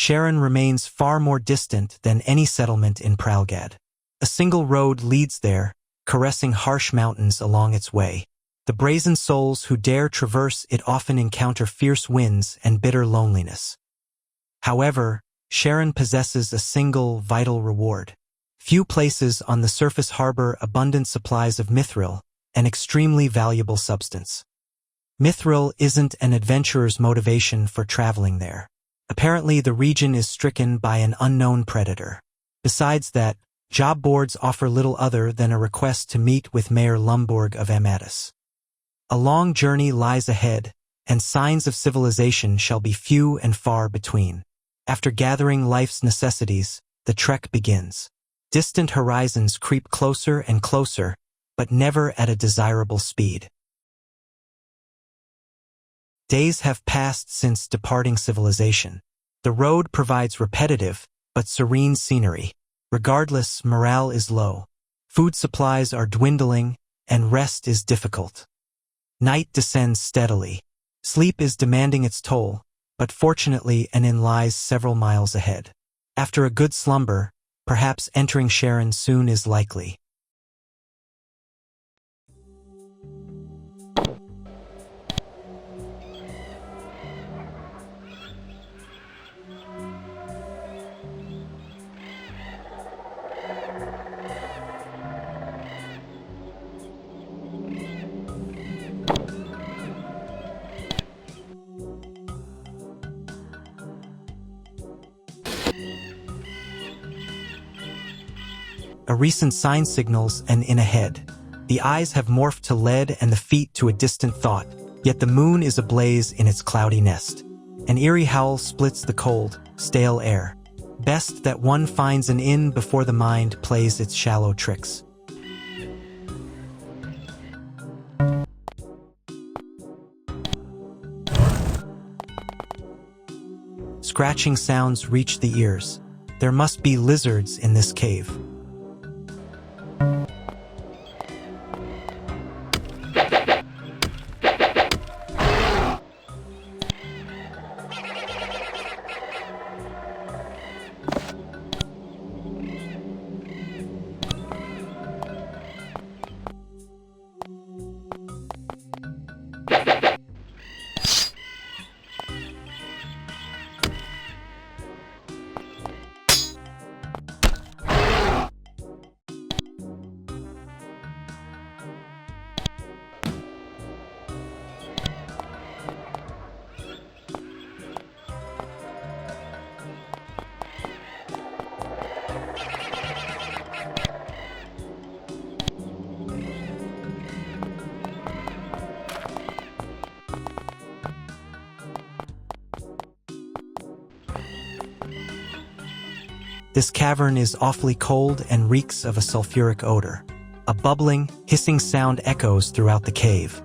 Charon remains far more distant than any settlement in Pralgad. A single road leads there, caressing harsh mountains along its way. The brazen souls who dare traverse it often encounter fierce winds and bitter loneliness. However, Charon possesses a single vital reward. Few places on the surface harbor abundant supplies of mithril, an extremely valuable substance. Mithril isn't an adventurer's motivation for traveling there. Apparently, the region is stricken by an unknown predator. Besides that, job boards offer little other than a request to meet with Mayor Lumborg of Amadis. A long journey lies ahead, and signs of civilization shall be few and far between. After gathering life's necessities, the trek begins. Distant horizons creep closer and closer, but never at a desirable speed. Days have passed since departing civilization. The road provides repetitive, but serene scenery. Regardless, morale is low. Food supplies are dwindling, and rest is difficult. Night descends steadily. Sleep is demanding its toll, but fortunately an inn lies several miles ahead. After a good slumber, perhaps entering Charon soon is likely. A recent sign signals an inn ahead. The eyes have morphed to lead and the feet to a distant thought, yet the moon is ablaze in its cloudy nest. An eerie howl splits the cold, stale air. Best that one finds an inn before the mind plays its shallow tricks. Scratching sounds reach the ears. There must be lizards in this cave. This cavern is awfully cold and reeks of a sulfuric odor. A bubbling, hissing sound echoes throughout the cave.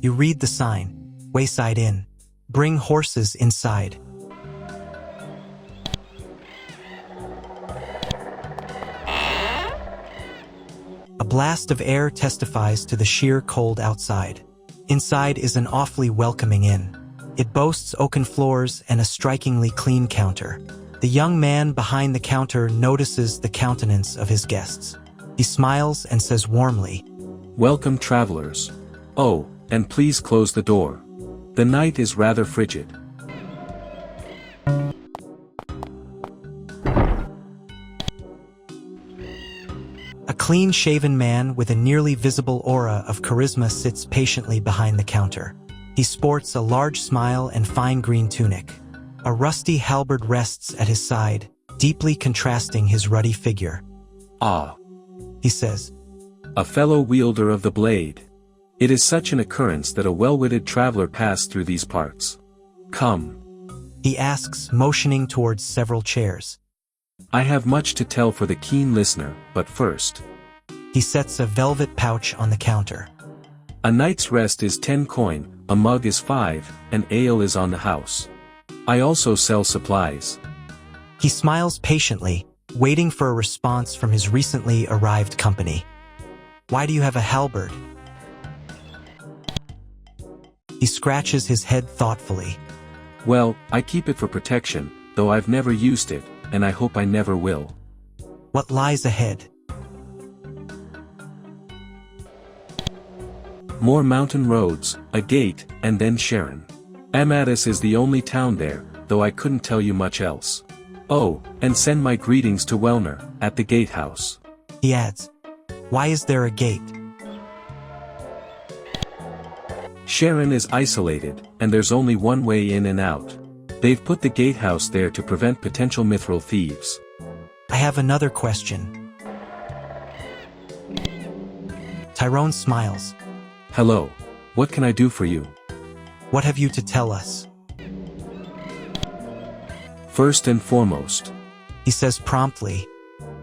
You read the sign, Wayside Inn. Bring horses inside. A blast of air testifies to the sheer cold outside. Inside is an awfully welcoming inn. It boasts oaken floors and a strikingly clean counter. The young man behind the counter notices the countenance of his guests. He smiles and says warmly, "Welcome, travelers. Oh, and please close the door. The night is rather frigid." A clean-shaven man with a nearly visible aura of charisma sits patiently behind the counter. He sports a large smile and fine green tunic. A rusty halberd rests at his side, deeply contrasting his ruddy figure. "Ah," he says, "a fellow wielder of the blade. It is such an occurrence that a well-witted traveler passed through these parts. Come." he asks, motioning towards several chairs. "I have much to tell for the keen listener, but first." He sets a velvet pouch on the counter. "A night's rest is 10 coin, a mug is 5, and ale is on the house. I also sell supplies." He smiles patiently, waiting for a response from his recently arrived company. "Why do you have a halberd?" He scratches his head thoughtfully. "Well, I keep it for protection, though I've never used it, and I hope I never will." What lies ahead? More mountain roads, a gate, and then Charon. Amadis is the only town there, though I couldn't tell you much else. Oh, and send my greetings to Wellner, at the Gatehouse. He adds, "Why is there a gate?" Charon is isolated, and there's only one way in and out. They've put the Gatehouse there to prevent potential mithril thieves. I have another question. Tyrone smiles. "Hello. What can I do for you?" "What have you to tell us?" "First and foremost," he says promptly,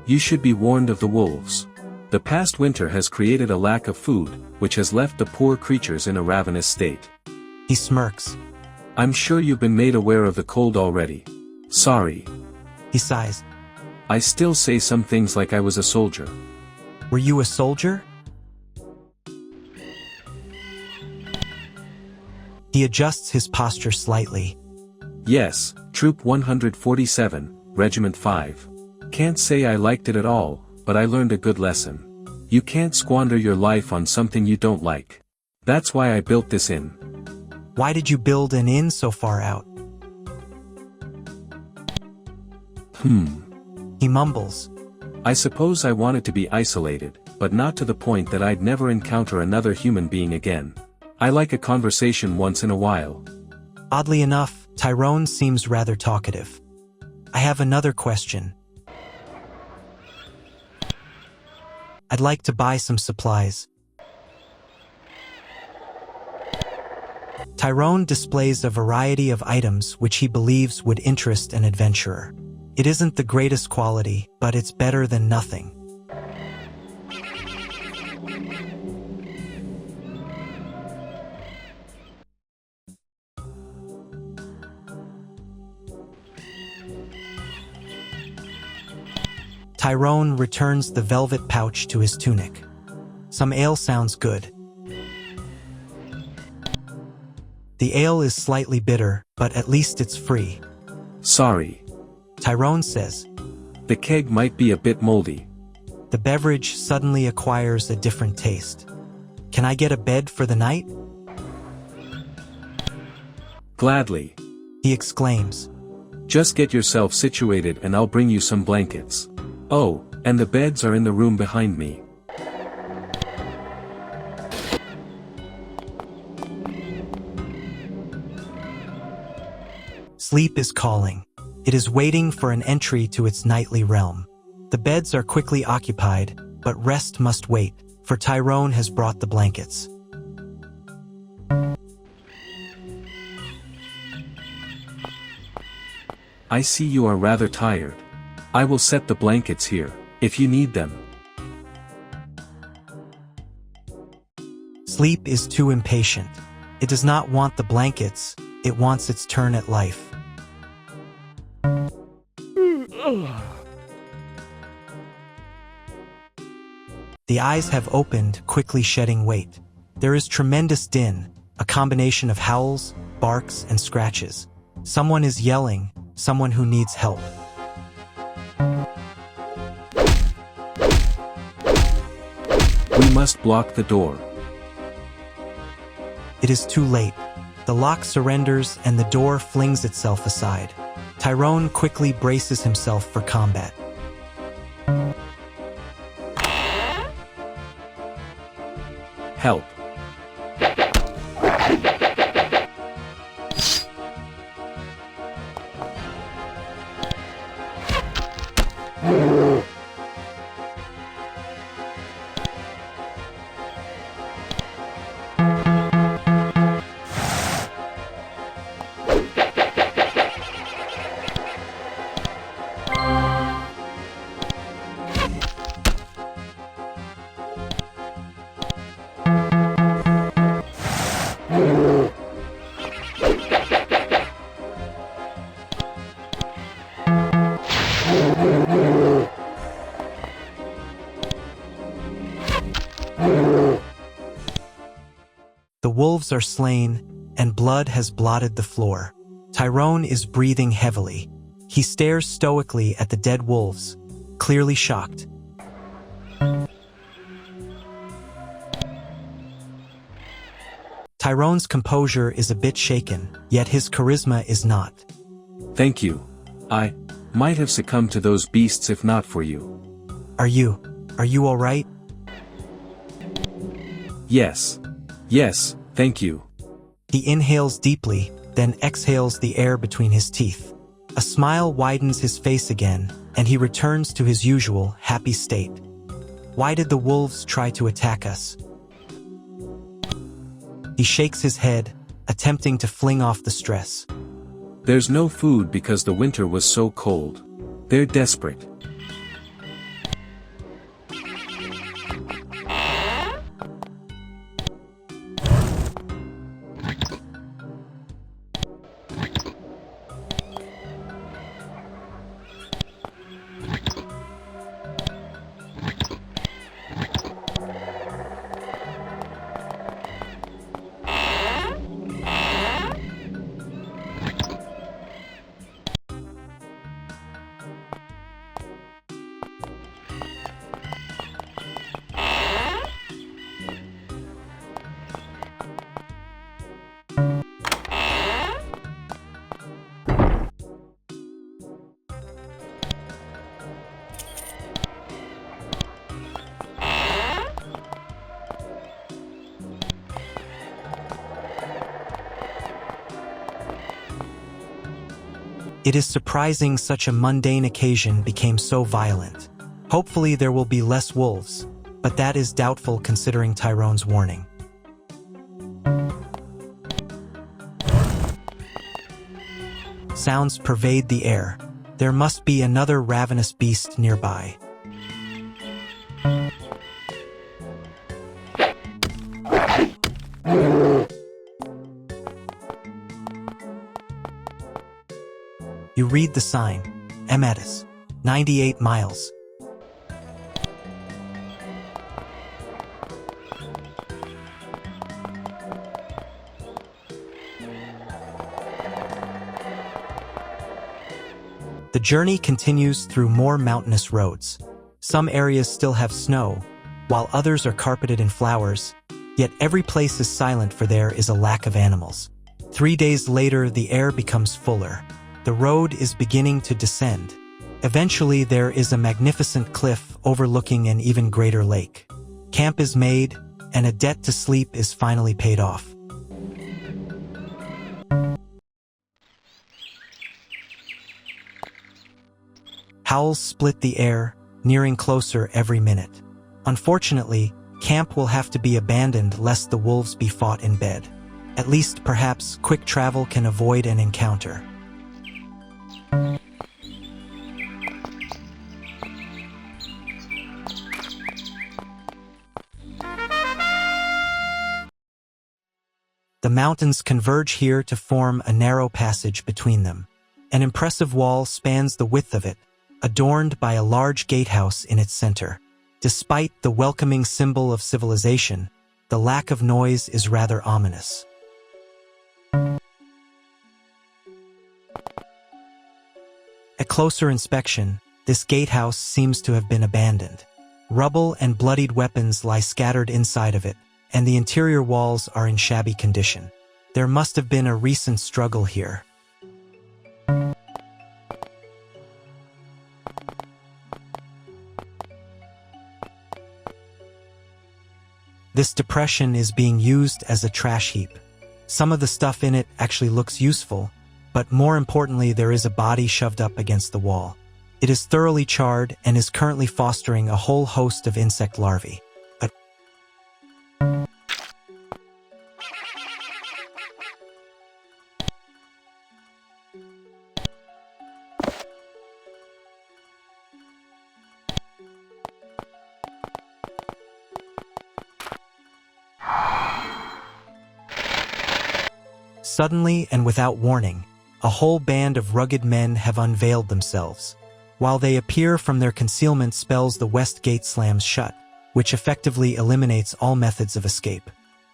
"you should be warned of the wolves. The past winter has created a lack of food, which has left the poor creatures in a ravenous state." He smirks. "I'm sure you've been made aware of the cold already. Sorry." He sighs. "I still say some things like I was a soldier." "Were you a soldier?" He adjusts his posture slightly. "Yes, Troop 147, Regiment 5. Can't say I liked it at all, but I learned a good lesson. You can't squander your life on something you don't like. That's why I built this inn." "Why did you build an inn so far out?" He mumbles. "I suppose I wanted to be isolated, but not to the point that I'd never encounter another human being again. I like a conversation once in a while." Oddly enough, Tyrone seems rather talkative. "I have another question. I'd like to buy some supplies." Tyrone displays a variety of items which he believes would interest an adventurer. It isn't the greatest quality, but it's better than nothing. Tyrone returns the velvet pouch to his tunic. Some ale sounds good. The ale is slightly bitter, but at least it's free. "Sorry," Tyrone says. "the keg might be a bit moldy." The beverage suddenly acquires a different taste. "Can I get a bed for the night?" "Gladly," he exclaims. "Just get yourself situated and I'll bring you some blankets. Oh, and the beds are in the room behind me." Sleep is calling. It is waiting for an entry to its nightly realm. The beds are quickly occupied, but rest must wait, for Tyrone has brought the blankets. "I see you are rather tired. I will set the blankets here, if you need them." Sleep is too impatient. It does not want the blankets, it wants its turn at life. The eyes have opened, quickly shedding weight. There is tremendous din, a combination of howls, barks, and scratches. Someone is yelling, someone who needs help. We must block the door. It is too late. The lock surrenders and the door flings itself aside. Tyrone quickly braces himself for combat. Help. The wolves are slain, and blood has blotted the floor. Tyrone is breathing heavily. He stares stoically at the dead wolves, clearly shocked. Tyrone's composure is a bit shaken, yet his charisma is not. Thank you. I might have succumbed to those beasts if not for you. Are you all right? Yes. Yes, thank you. He inhales deeply, then exhales the air between his teeth. A smile widens his face again, and he returns to his usual, happy state. Why did the wolves try to attack us? He shakes his head, attempting to fling off the stress. There's no food because the winter was so cold. They're desperate. It is surprising such a mundane occasion became so violent. Hopefully there will be less wolves, but that is doubtful considering Tyrone's warning. Sounds pervade the air. There must be another ravenous beast nearby. You read the sign, Amadis, 98 miles. The journey continues through more mountainous roads. Some areas still have snow, while others are carpeted in flowers, yet every place is silent for there is a lack of animals. 3 days later, the air becomes fuller. The road is beginning to descend. Eventually, there is a magnificent cliff overlooking an even greater lake. Camp is made, and a debt to sleep is finally paid off. Howls split the air, nearing closer every minute. Unfortunately, camp will have to be abandoned lest the wolves be fought in bed. At least, perhaps, quick travel can avoid an encounter. The The mountains converge here to form a narrow passage between them. An impressive wall spans the width of it, adorned by a large gatehouse in its center. Despite the welcoming symbol of civilization, the lack of noise is rather ominous. At closer inspection, this gatehouse seems to have been abandoned. Rubble and bloodied weapons lie scattered inside of it, and the interior walls are in shabby condition. There must have been a recent struggle here. This depression is being used as a trash heap. Some of the stuff in it actually looks useful, but more importantly, there is a body shoved up against the wall. It is thoroughly charred and is currently fostering a whole host of insect larvae. Suddenly and without warning, a whole band of rugged men have unveiled themselves. While they appear from their concealment spells, the west gate slams shut, which effectively eliminates all methods of escape.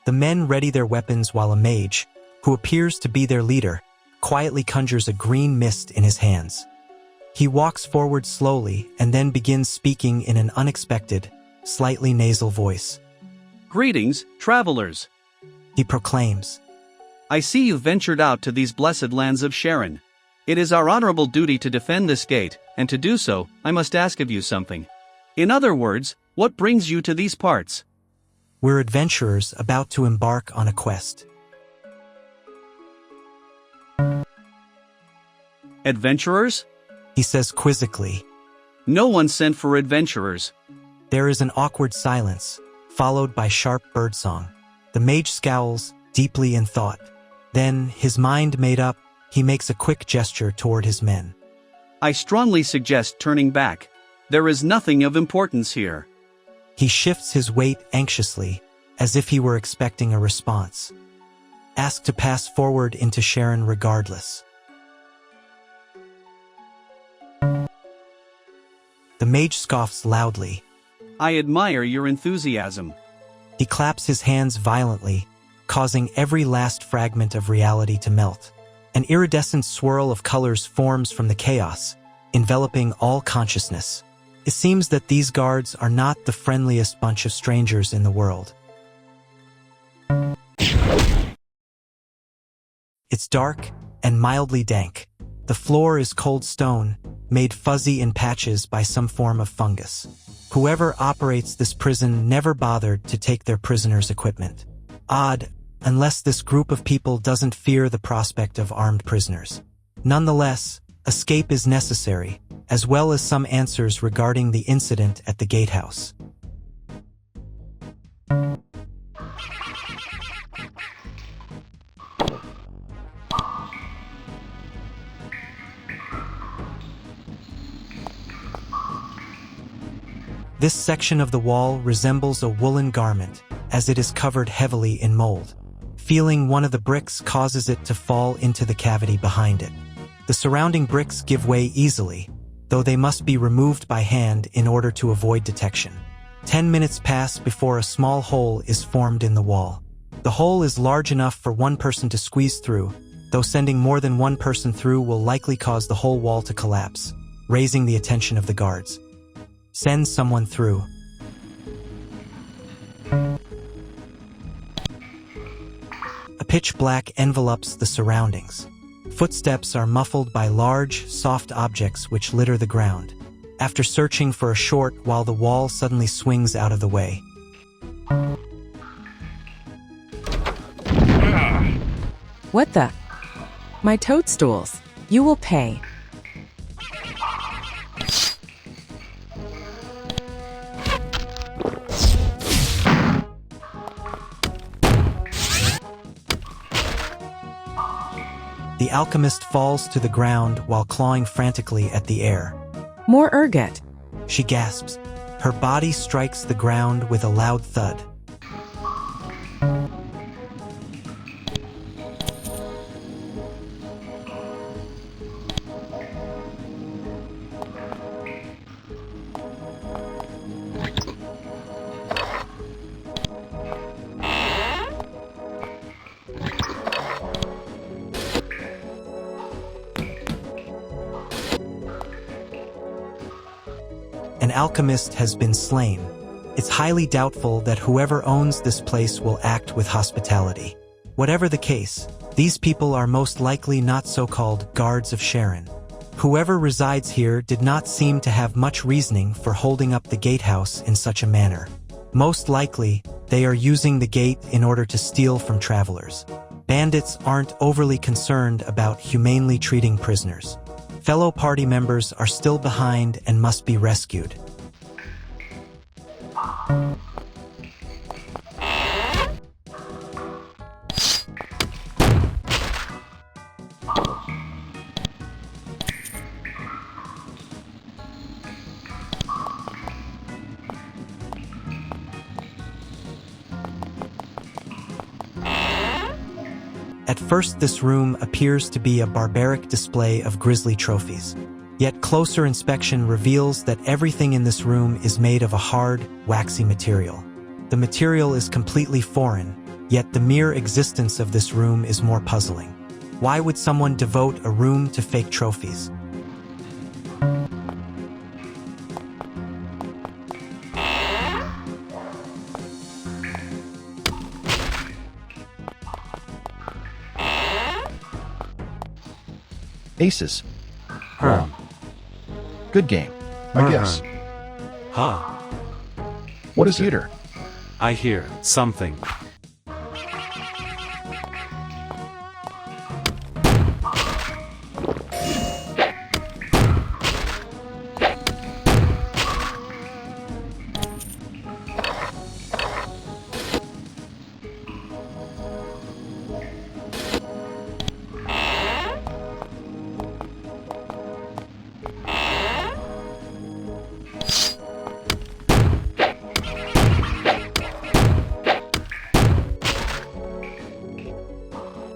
The men ready their weapons while a mage, who appears to be their leader, quietly conjures a green mist in his hands. He walks forward slowly and then begins speaking in an unexpected, slightly nasal voice. "Greetings, travelers," he proclaims. "I see you've ventured out to these blessed lands of Charon. It is our honorable duty to defend this gate, and to do so, I must ask of you something. In other words, what brings you to these parts?" We're adventurers about to embark on a quest. "Adventurers?" he says quizzically. "No one sent for adventurers." There is an awkward silence, followed by sharp birdsong. The mage scowls, deeply in thought. Then, his mind made up, he makes a quick gesture toward his men. "I strongly suggest turning back. There is nothing of importance here." He shifts his weight anxiously, as if he were expecting a response. Ask to pass forward into Charon regardless. The mage scoffs loudly. "I admire your enthusiasm." He claps his hands violently, causing every last fragment of reality to melt. An iridescent swirl of colors forms from the chaos, enveloping all consciousness. It seems that these guards are not the friendliest bunch of strangers in the world. It's dark and mildly dank. The floor is cold stone, made fuzzy in patches by some form of fungus. Whoever operates this prison never bothered to take their prisoners' equipment. Odd, unless this group of people doesn't fear the prospect of armed prisoners. Nonetheless, escape is necessary, as well as some answers regarding the incident at the Gatehouse. This section of the wall resembles a woolen garment, as it is covered heavily in mold. Feeling one of the bricks causes it to fall into the cavity behind it. The surrounding bricks give way easily, though they must be removed by hand in order to avoid detection. 10 minutes pass before a small hole is formed in the wall. The hole is large enough for one person to squeeze through, though sending more than one person through will likely cause the whole wall to collapse, raising the attention of the guards. Send someone through. A pitch black envelops the surroundings. Footsteps are muffled by large, soft objects which litter the ground. After searching for a short while, the wall suddenly swings out of the way. What the? My toadstools. You will pay. The alchemist falls to the ground while clawing frantically at the air. More ergot. She gasps. Her body strikes the ground with a loud thud. An alchemist has been slain. It's highly doubtful that whoever owns this place will act with hospitality. Whatever the case, these people are most likely not so-called guards of Charon. Whoever resides here did not seem to have much reasoning for holding up the gatehouse in such a manner. Most likely, they are using the gate in order to steal from travelers. Bandits aren't overly concerned about humanely treating prisoners. Fellow party members are still behind and must be rescued. At first, this room appears to be a barbaric display of grisly trophies. Yet closer inspection reveals that everything in this room is made of a hard, waxy material. The material is completely foreign, yet the mere existence of this room is more puzzling. Why would someone devote a room to fake trophies? Aces. Good game, I guess. Huh. What is Etcetera? I hear something.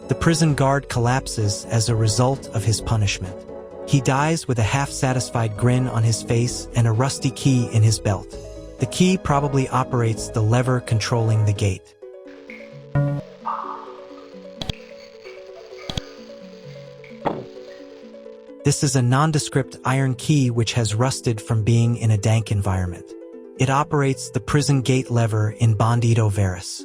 The prison guard collapses as a result of his punishment. He dies with a half-satisfied grin on his face and a rusty key in his belt. The key probably operates the lever controlling the gate. This is a nondescript iron key which has rusted from being in a dank environment. It operates the prison gate lever in Bondito Veras.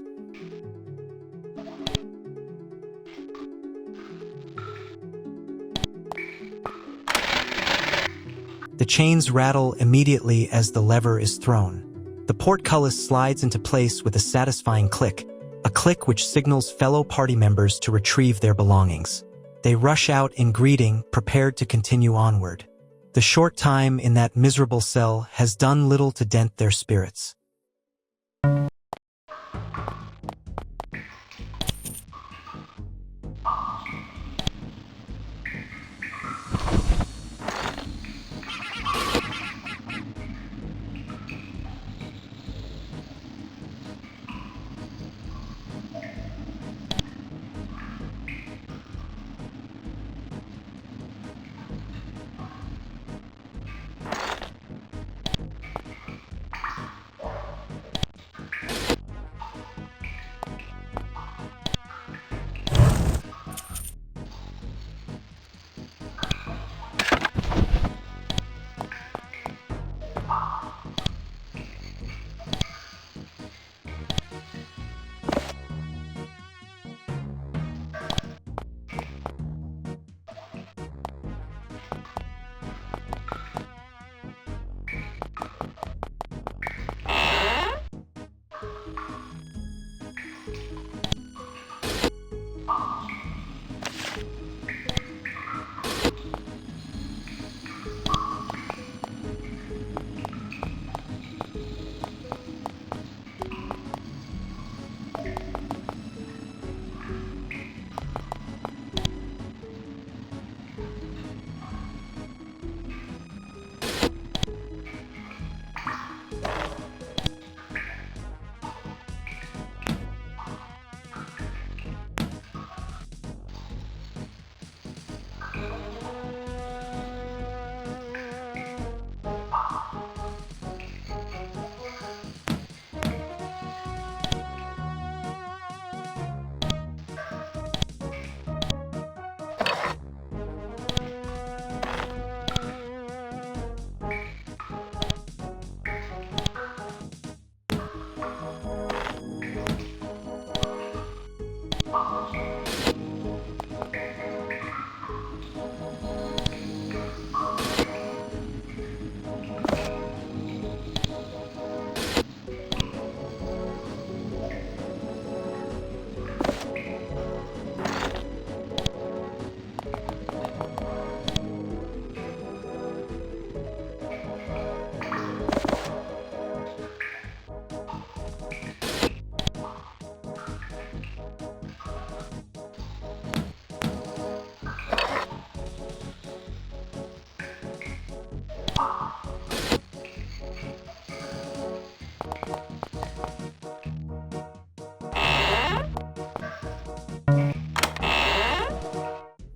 The chains rattle immediately as the lever is thrown. The portcullis slides into place with a satisfying click, a click which signals fellow party members to retrieve their belongings. They rush out in greeting, prepared to continue onward. The short time in that miserable cell has done little to dent their spirits.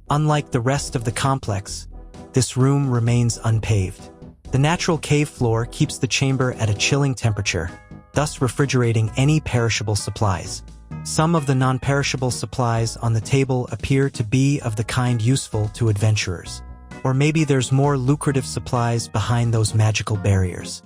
Unlike the rest of the complex, this room remains unpaved. The natural cave floor keeps the chamber at a chilling temperature, thus refrigerating any perishable supplies. Some of the non-perishable supplies on the table appear to be of the kind useful to adventurers. Or maybe there's more lucrative supplies behind those magical barriers.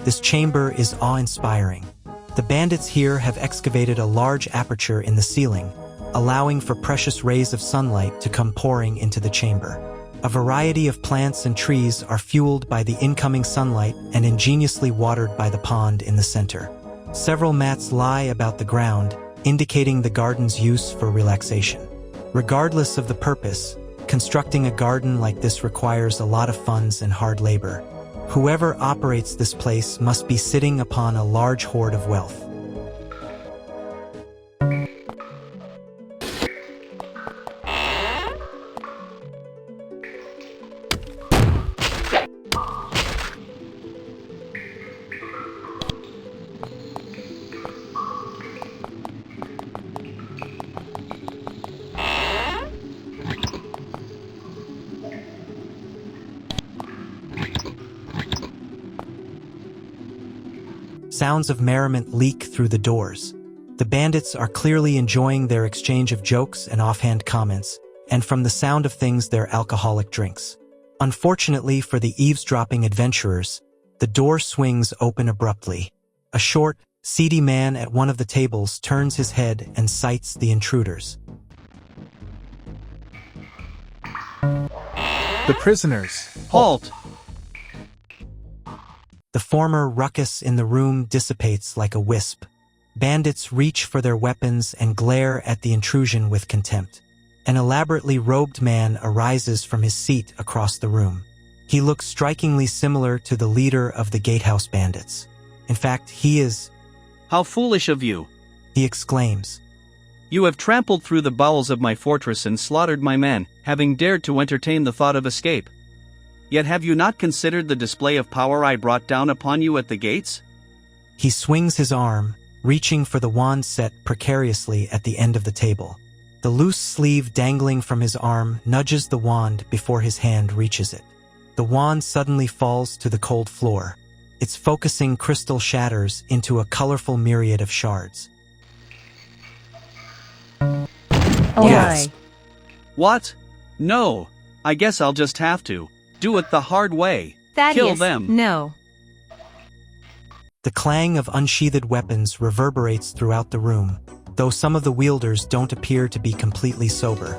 This chamber is awe-inspiring. The bandits here have excavated a large aperture in the ceiling, allowing for precious rays of sunlight to come pouring into the chamber. A variety of plants and trees are fueled by the incoming sunlight and ingeniously watered by the pond in the center. Several mats lie about the ground, indicating the garden's use for relaxation. Regardless of the purpose, constructing a garden like this requires a lot of funds and hard labor. Whoever operates this place must be sitting upon a large hoard of wealth. Sounds of merriment leak through the doors. The bandits are clearly enjoying their exchange of jokes and offhand comments, and from the sound of things, their alcoholic drinks. Unfortunately for the eavesdropping adventurers, the door swings open abruptly. A short, seedy man at one of the tables turns his head and sights the intruders. The prisoners. Halt! The former ruckus in the room dissipates like a wisp. Bandits reach for their weapons and glare at the intrusion with contempt. An elaborately robed man arises from his seat across the room. He looks strikingly similar to the leader of the Gatehouse bandits. In fact, he is... How foolish of you! He exclaims. You have trampled through the bowels of my fortress and slaughtered my men, having dared to entertain the thought of escape. Yet have you not considered the display of power I brought down upon you at the gates? He swings his arm, reaching for the wand set precariously at the end of the table. The loose sleeve dangling from his arm nudges the wand before his hand reaches it. The wand suddenly falls to the cold floor. Its focusing crystal shatters into a colorful myriad of shards. Oh Yes. my. What? No. I guess I'll just have to. Do it the hard way. Thaddeus, Kill them. no. The clang of unsheathed weapons reverberates throughout the room, though some of the wielders don't appear to be completely sober.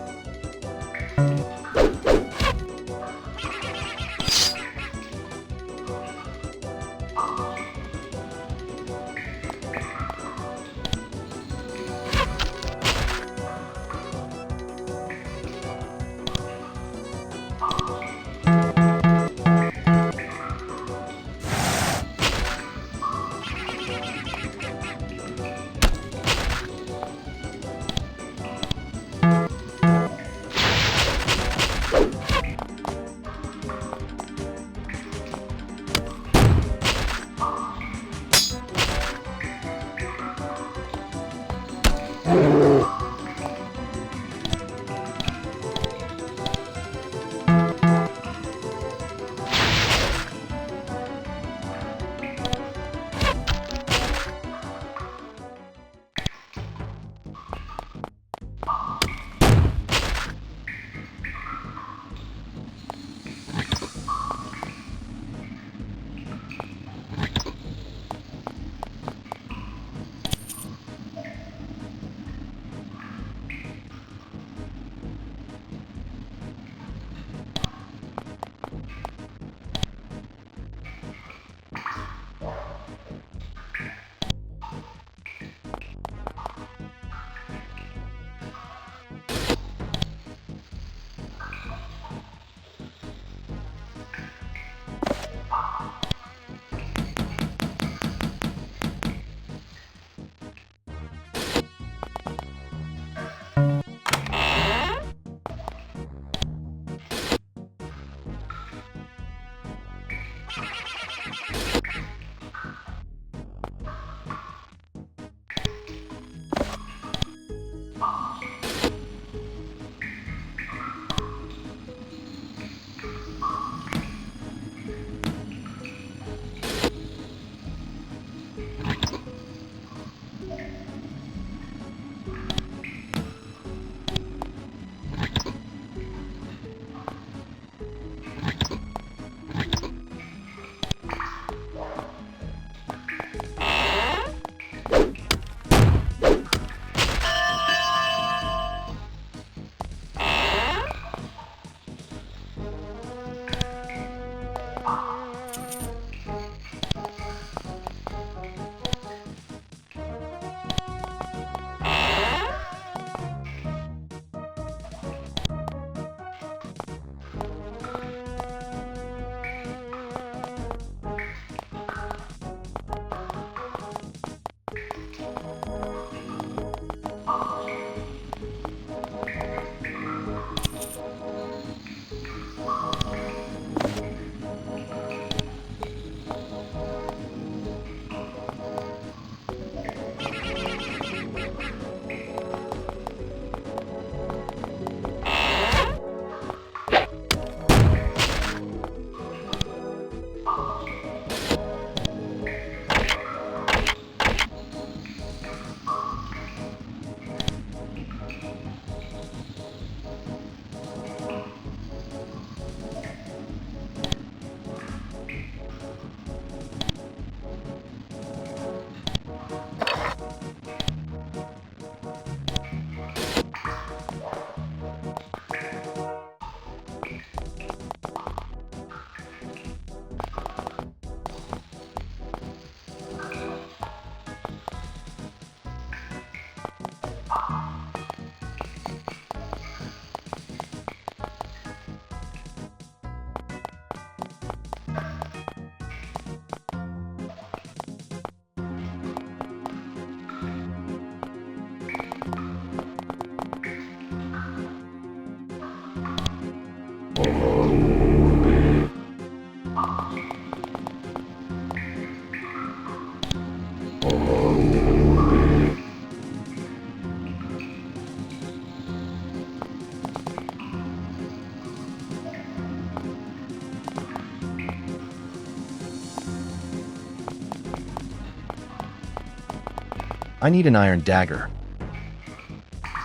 I need an iron dagger.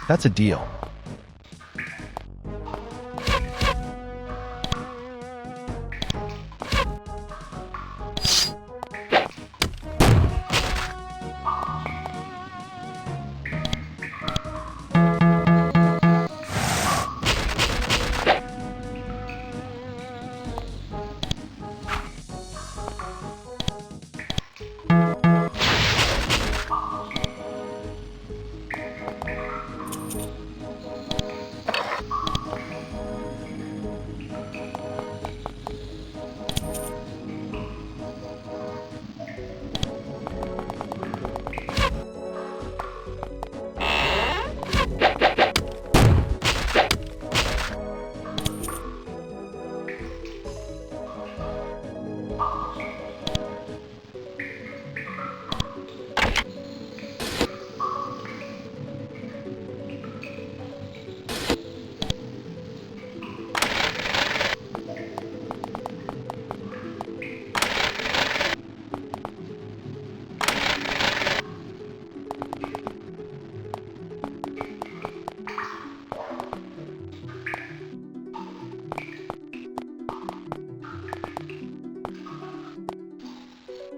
That's a deal.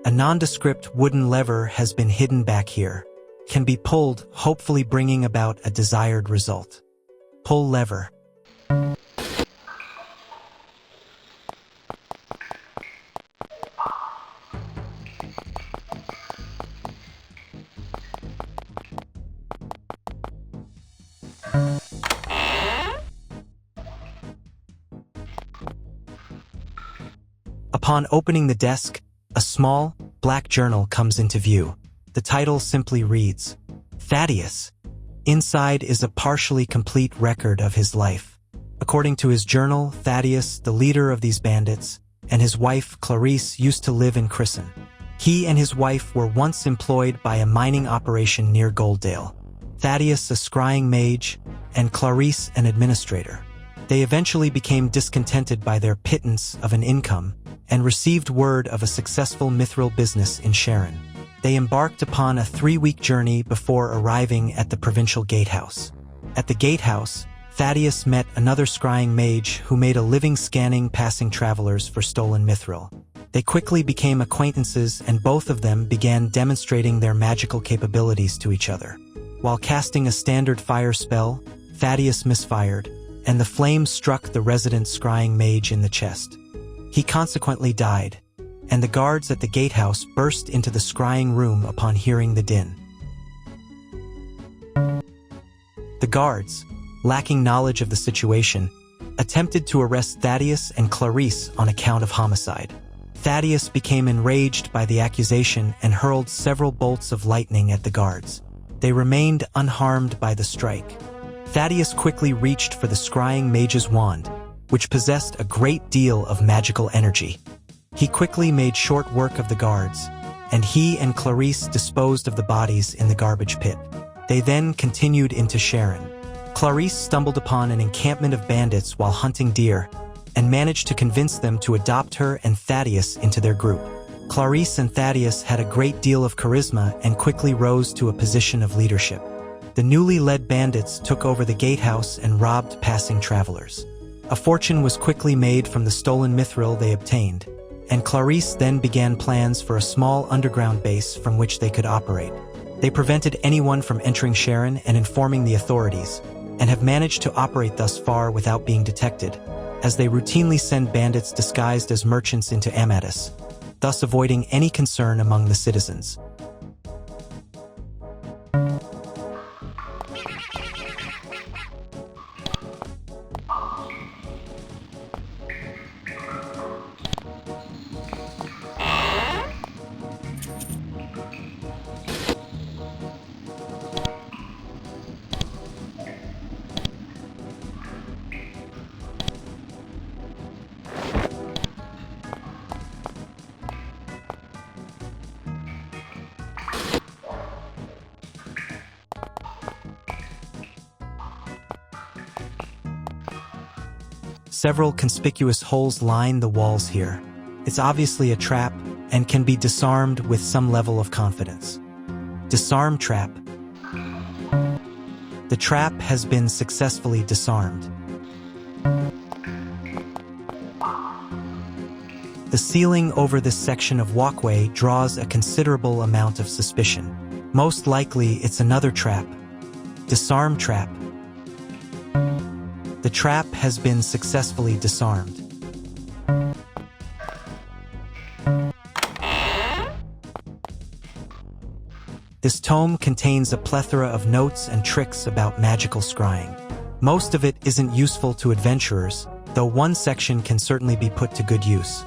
A nondescript wooden lever has been hidden back here. Can be pulled, hopefully bringing about a desired result. Pull lever. Upon opening the desk, a small, black journal comes into view. The title simply reads, Thaddeus. Inside is a partially complete record of his life. According to his journal, Thaddeus, the leader of these bandits, and his wife, Clarice, used to live in Crison. He and his wife were once employed by a mining operation near Golddale. Thaddeus, a scrying mage, and Clarice, an administrator. They eventually became discontented by their pittance of an income and received word of a successful mithril business in Charon. They embarked upon a 3-week journey before arriving at the provincial Gatehouse. At the Gatehouse, Thaddeus met another scrying mage who made a living scanning passing travelers for stolen mithril. They quickly became acquaintances and both of them began demonstrating their magical capabilities to each other. While casting a standard fire spell, Thaddeus misfired, and the flame struck the resident scrying mage in the chest. He consequently died, and the guards at the Gatehouse burst into the scrying room upon hearing the din. The guards, lacking knowledge of the situation, attempted to arrest Thaddeus and Clarice on account of homicide. Thaddeus became enraged by the accusation and hurled several bolts of lightning at the guards. They remained unharmed by the strike. Thaddeus quickly reached for the scrying mage's wand, which possessed a great deal of magical energy. He quickly made short work of the guards, and he and Clarice disposed of the bodies in the garbage pit. They then continued into Charon. Clarice stumbled upon an encampment of bandits while hunting deer, and managed to convince them to adopt her and Thaddeus into their group. Clarice and Thaddeus had a great deal of charisma and quickly rose to a position of leadership. The newly led bandits took over the Gatehouse and robbed passing travelers. A fortune was quickly made from the stolen mithril they obtained, and Clarice then began plans for a small underground base from which they could operate. They prevented anyone from entering Charon and informing the authorities, and have managed to operate thus far without being detected, as they routinely send bandits disguised as merchants into Amadis, thus avoiding any concern among the citizens. Several conspicuous holes line the walls here. It's obviously a trap and can be disarmed with some level of confidence. Disarm trap. The trap has been successfully disarmed. The ceiling over this section of walkway draws a considerable amount of suspicion. Most likely, it's another trap. Disarm trap. The trap has been successfully disarmed. This tome contains a plethora of notes and tricks about magical scrying. Most of it isn't useful to adventurers, though one section can certainly be put to good use.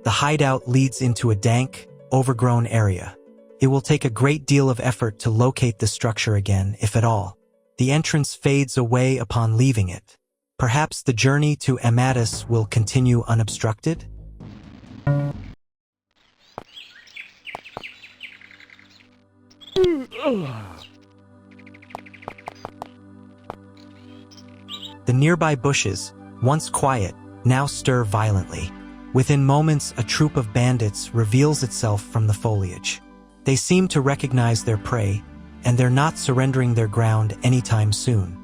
The hideout leads into a dank, overgrown area. It will take a great deal of effort to locate the structure again, if at all. The entrance fades away upon leaving it. Perhaps the journey to Amadis will continue unobstructed? The nearby bushes, once quiet, now stir violently. Within moments, a troop of bandits reveals itself from the foliage. They seem to recognize their prey, and they're not surrendering their ground anytime soon.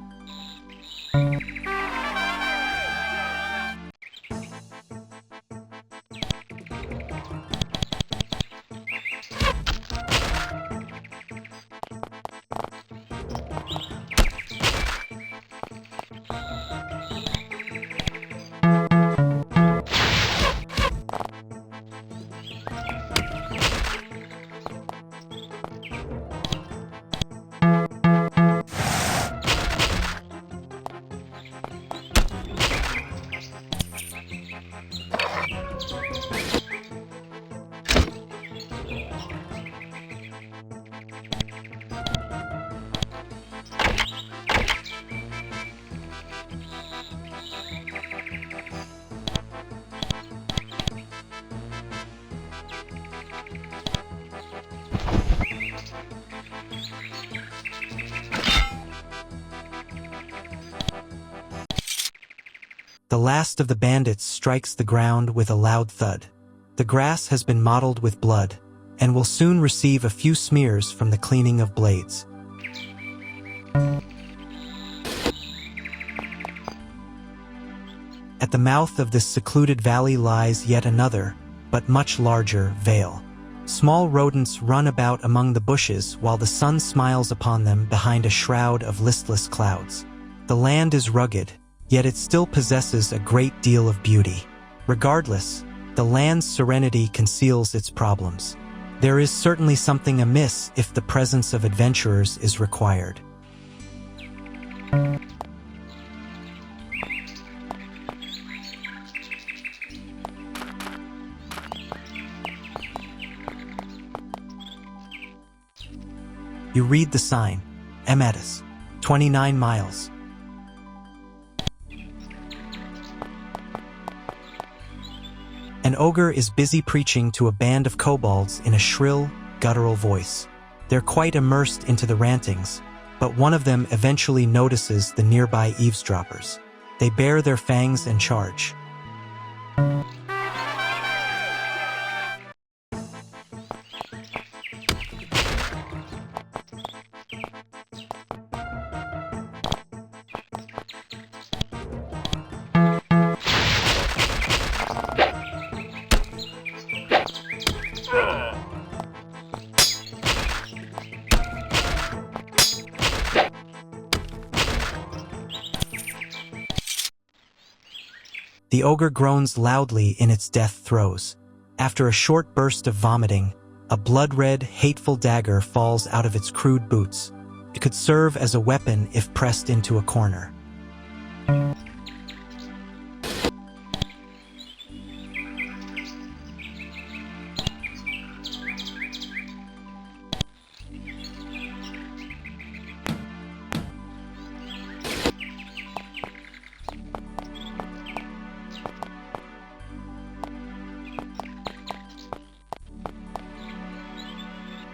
The last of the bandits strikes the ground with a loud thud. The grass has been mottled with blood, and will soon receive a few smears from the cleaning of blades. At the mouth of this secluded valley lies yet another, but much larger, vale. Small rodents run about among the bushes while the sun smiles upon them behind a shroud of listless clouds. The land is rugged, yet it still possesses a great deal of beauty. Regardless, the land's serenity conceals its problems. There is certainly something amiss if the presence of adventurers is required. You read the sign, Amadis, 29 miles. An ogre is busy preaching to a band of kobolds in a shrill, guttural voice. They're quite immersed into the rantings, but one of them eventually notices the nearby eavesdroppers. They bare their fangs and charge. The ogre groans loudly in its death throes. After a short burst of vomiting, a blood-red, hateful dagger falls out of its crude boots. It could serve as a weapon if pressed into a corner.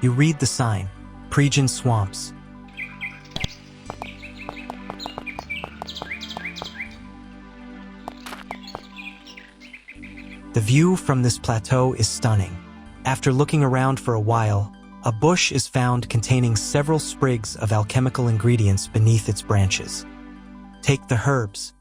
You read the sign, Pregan Swamps. The view from this plateau is stunning. After looking around for a while, a bush is found containing several sprigs of alchemical ingredients beneath its branches. Take the herbs.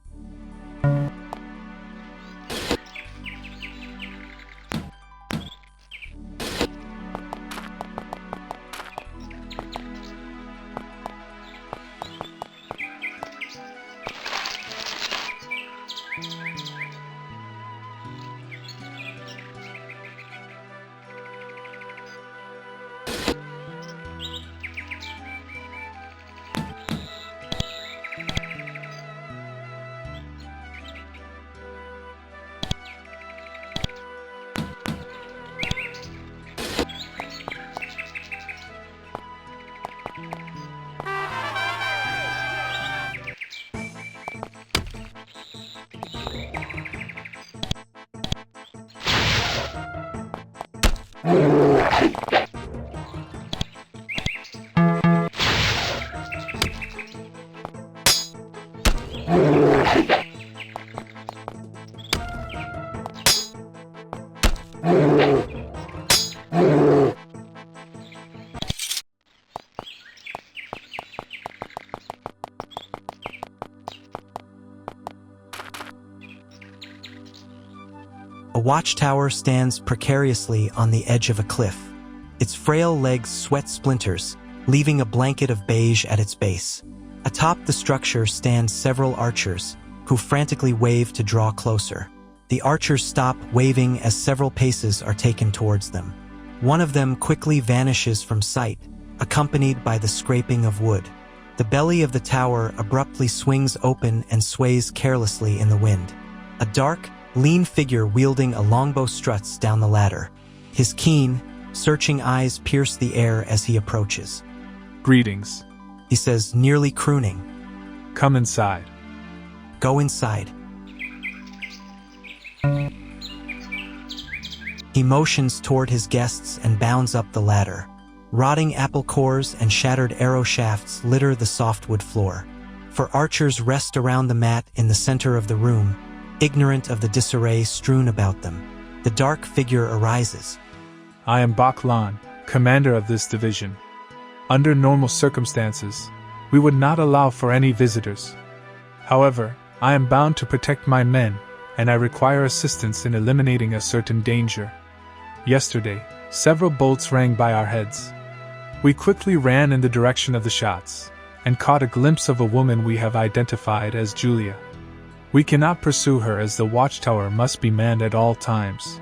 A watchtower stands precariously on the edge of a cliff. Its frail legs sweat splinters, leaving a blanket of beige at its base. Atop the structure stand several archers, who frantically wave to draw closer. The archers stop waving as several paces are taken towards them. One of them quickly vanishes from sight, accompanied by the scraping of wood. The belly of the tower abruptly swings open and sways carelessly in the wind. A dark, lean figure wielding a longbow struts down the ladder. His keen, searching eyes pierce the air as he approaches. "Greetings," he says, nearly crooning. "Come inside." Go inside. He motions toward his guests and bounds up the ladder. Rotting apple cores and shattered arrow shafts litter the softwood floor. For archers rest around the mat in the center of the room, ignorant of the disarray strewn about them. The dark figure arises. "I am Bok Lon, commander of this division. Under normal circumstances, we would not allow for any visitors. However, I am bound to protect my men, and I require assistance in eliminating a certain danger. Yesterday, several bolts rang by our heads. We quickly ran in the direction of the shots, and caught a glimpse of a woman we have identified as Julia. We cannot pursue her as the watchtower must be manned at all times."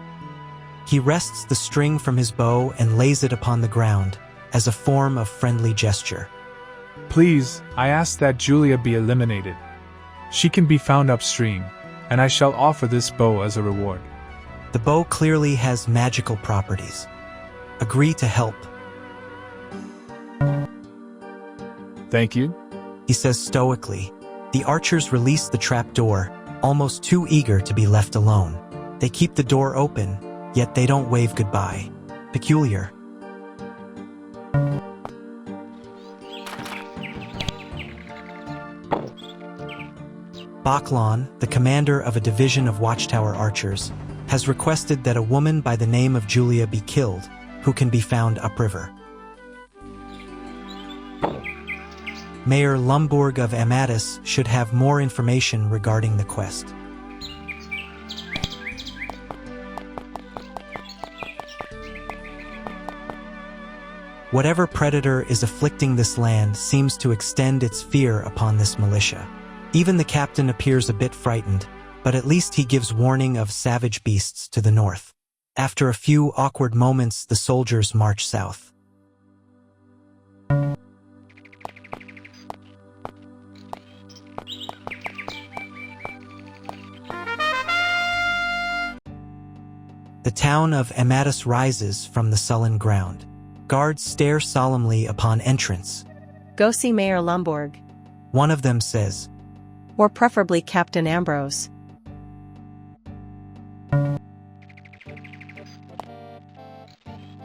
He wrests the string from his bow and lays it upon the ground, as a form of friendly gesture. "Please, I ask that Julia be eliminated. She can be found upstream, and I shall offer this bow as a reward." The bow clearly has magical properties. Agree to help. "Thank you," he says stoically. The archers release the trap door, almost too eager to be left alone. They keep the door open, yet they don't wave goodbye. Peculiar. Bok Lon, the commander of a division of Watchtower archers, has requested that a woman by the name of Julia be killed, who can be found upriver. Mayor Lumborg of Amadis should have more information regarding the quest. Whatever predator is afflicting this land seems to extend its fear upon this militia. Even the captain appears a bit frightened, but at least he gives warning of savage beasts to the north. After a few awkward moments, the soldiers march south. The town of Amadis rises from the sullen ground. Guards stare solemnly upon entrance. Go see Mayor Lumborg. One of them says, Or preferably Captain Ambrose.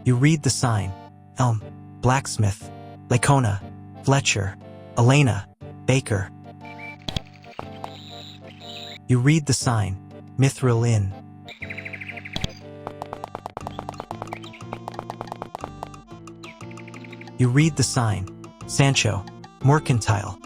You read the sign. Elm, Blacksmith, Lacona, Fletcher, Elena, Baker. You read the sign. Mithril Inn. You read the sign. Sancho, Mercantile.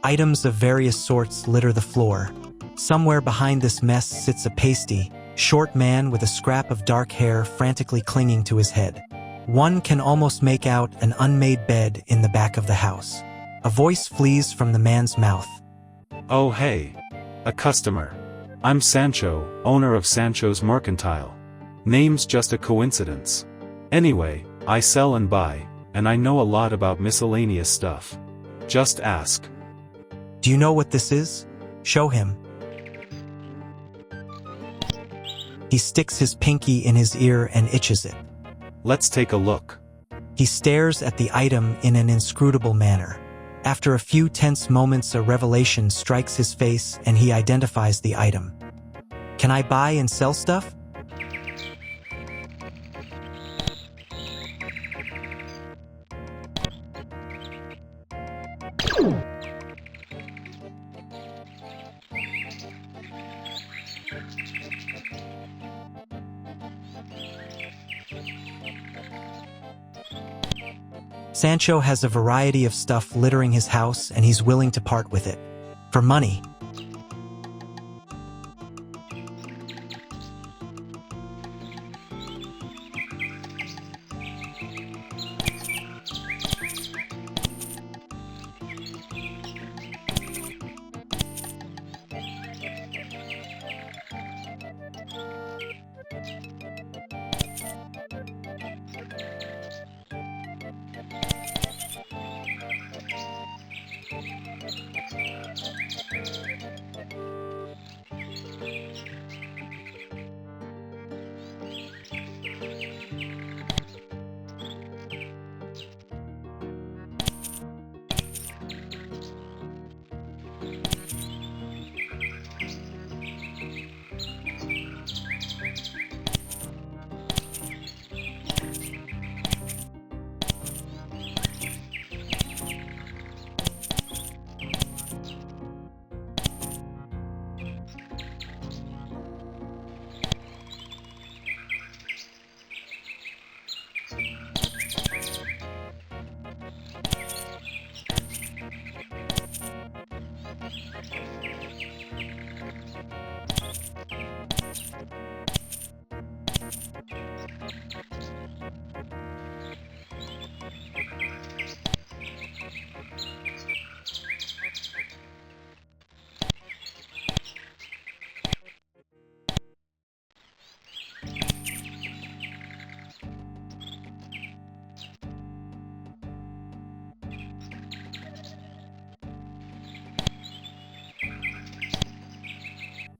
Items of various sorts litter the floor. Somewhere behind this mess sits a pasty, short man with a scrap of dark hair frantically clinging to his head. One can almost make out an unmade bed in the back of the house. A voice flees from the man's mouth. Oh hey. A customer. I'm Sancho, owner of Sancho's Mercantile. Name's just a coincidence. Anyway, I sell and buy, and I know a lot about miscellaneous stuff. Just ask. Do you know what this is? Show him. He sticks his pinky in his ear and itches it. Let's take a look. He stares at the item in an inscrutable manner. After a few tense moments, a revelation strikes his face and he identifies the item. Can I buy and sell stuff? Sancho has a variety of stuff littering his house and he's willing to part with it. For money.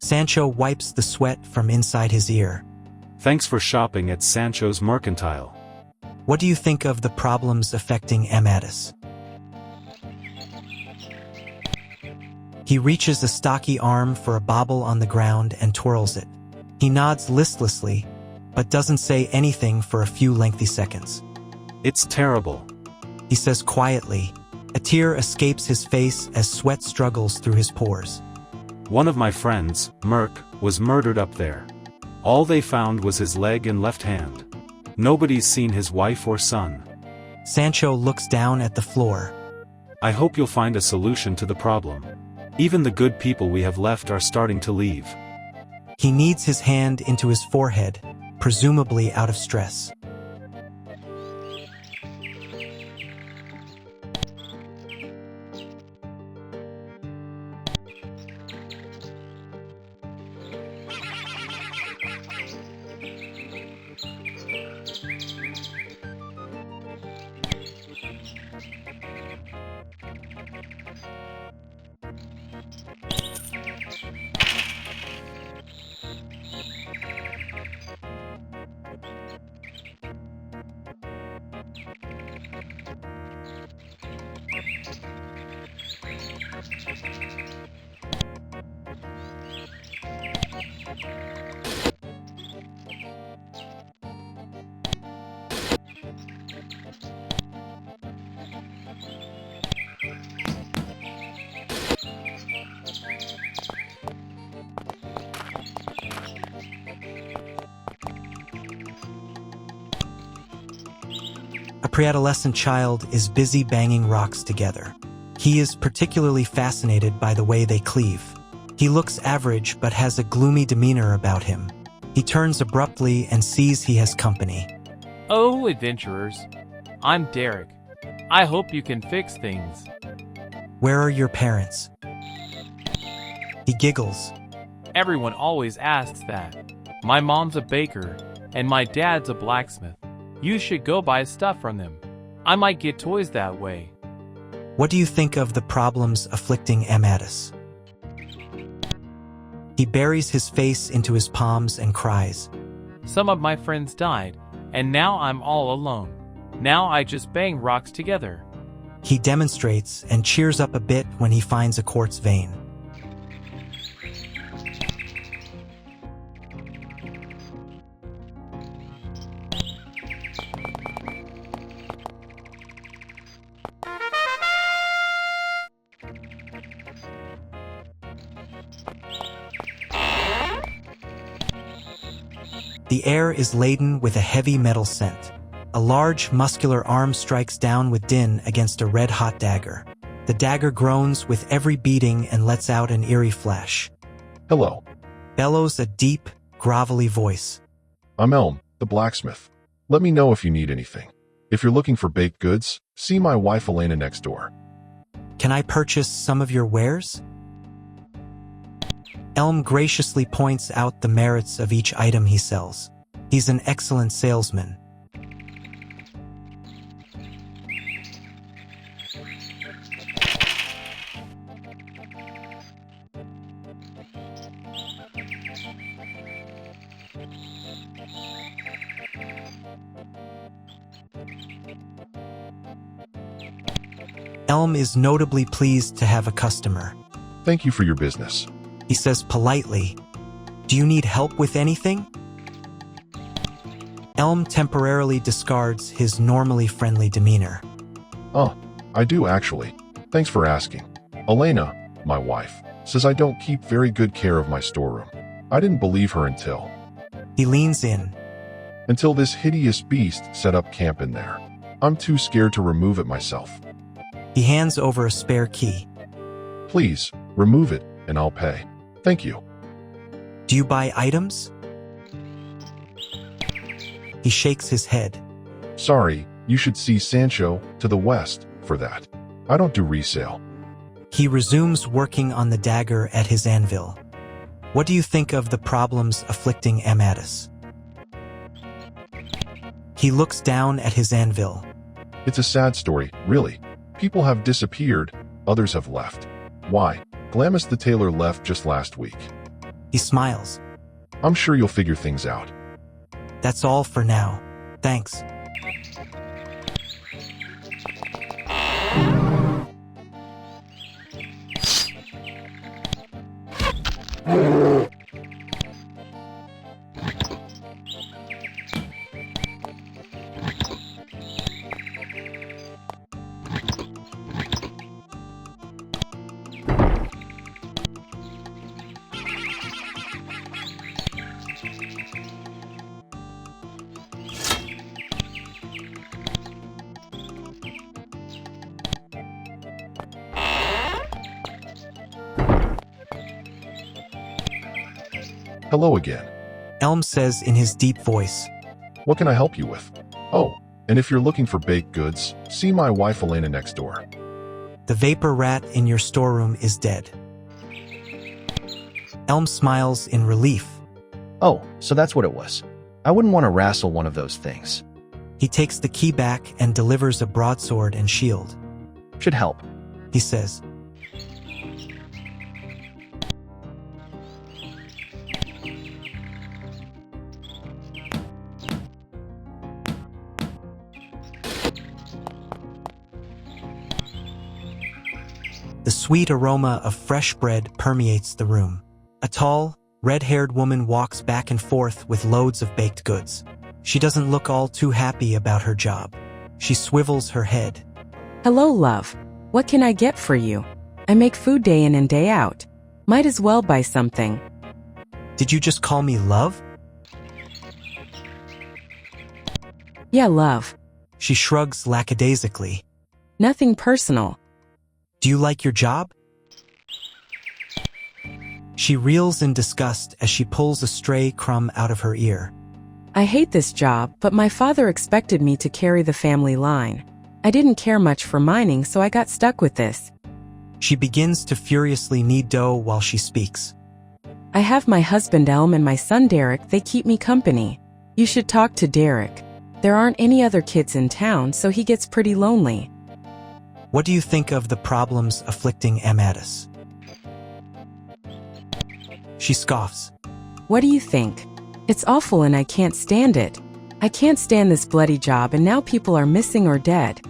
Sancho wipes the sweat from inside his ear. Thanks for shopping at Sancho's Mercantile. What do you think of the problems affecting Amadis? He reaches a stocky arm for a bauble on the ground and twirls it. He nods listlessly, but doesn't say anything for a few lengthy seconds. It's terrible. He says quietly, tear escapes his face as sweat struggles through his pores. One of my friends, Merc, was murdered up there. All they found was his leg and left hand. Nobody's seen his wife or son. Sancho looks down at the floor. I hope you'll find a solution to the problem. Even the good people we have left are starting to leave. He kneads his hand into his forehead, presumably out of stress. A pre-adolescent child is busy banging rocks together. He is particularly fascinated by the way they cleave. He looks average but has a gloomy demeanor about him. He turns abruptly and sees he has company. Oh, adventurers. I'm Derek. I hope you can fix things. Where are your parents? He giggles. Everyone always asks that. My mom's a baker, and my dad's a blacksmith. You should go buy stuff from them. I might get toys that way. What do you think of the problems afflicting Amadis? He buries his face into his palms and cries. Some of my friends died, and now I'm all alone. Now I just bang rocks together. He demonstrates and cheers up a bit when he finds a quartz vein. The air is laden with a heavy metal scent. A large, muscular arm strikes down with din against a red-hot dagger. The dagger groans with every beating and lets out an eerie flash. Hello, Bellows a deep, grovelly voice. I'm Elm, the blacksmith. Let me know if you need anything. If you're looking for baked goods, see my wife Elena next door. Can I purchase some of your wares? Elm graciously points out the merits of each item he sells. He's an excellent salesman. Elm is notably pleased to have a customer. Thank you for your business. He says politely, "Do you need help with anything?" Elm temporarily discards his normally friendly demeanor. Oh, I do actually. Thanks for asking. Elena, my wife, says I don't keep very good care of my storeroom. I didn't believe her until He leans in. this hideous beast set up camp in there. I'm too scared to remove it myself. He hands over a spare key. Please, remove it, and I'll pay. Thank you. Do you buy items? He shakes his head. Sorry, you should see Sancho to the west for that. I don't do resale. He resumes working on the dagger at his anvil. What do you think of the problems afflicting Amadis? He looks down at his anvil. It's a sad story, really. People have disappeared, others have left. Why? Glamis the tailor left just last week. He smiles. I'm sure you'll figure things out. That's all for now. Thanks. Hello again. Elm says in his deep voice. What can I help you with? Oh, and if you're looking for baked goods, see my wife Elena next door. The vapor rat in your storeroom is dead. Elm smiles in relief. Oh, so that's what it was. I wouldn't want to wrestle one of those things. He takes the key back and delivers a broadsword and shield. Should help, he says. The sweet aroma of fresh bread permeates the room. A tall, red-haired woman walks back and forth with loads of baked goods. She doesn't look all too happy about her job. She swivels her head. Hello, love. What can I get for you? I make food day in and day out. Might as well buy something. Did you just call me love? Yeah, love. She shrugs lackadaisically. Nothing personal. Do you like your job? She reels in disgust as she pulls a stray crumb out of her ear. I hate this job, but my father expected me to carry the family line. I didn't care much for mining, so I got stuck with this. She begins to furiously knead dough while she speaks. I have my husband Elm and my son Derek. They keep me company. You should talk to Derek. There aren't any other kids in town, so he gets pretty lonely. What do you think of the problems afflicting Amadis? She scoffs. What do you think? It's awful and I can't stand it. I can't stand this bloody job and now people are missing or dead.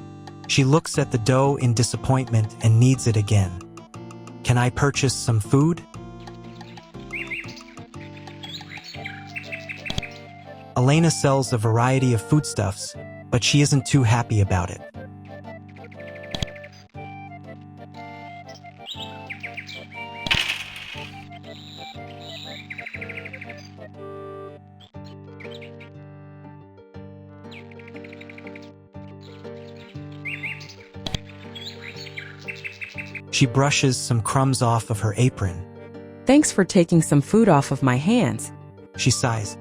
She looks at the dough in disappointment and kneads it again. Can I purchase some food? Elena sells a variety of foodstuffs, but she isn't too happy about it. She brushes some crumbs off of her apron. Thanks for taking some food off of my hands. She sighs.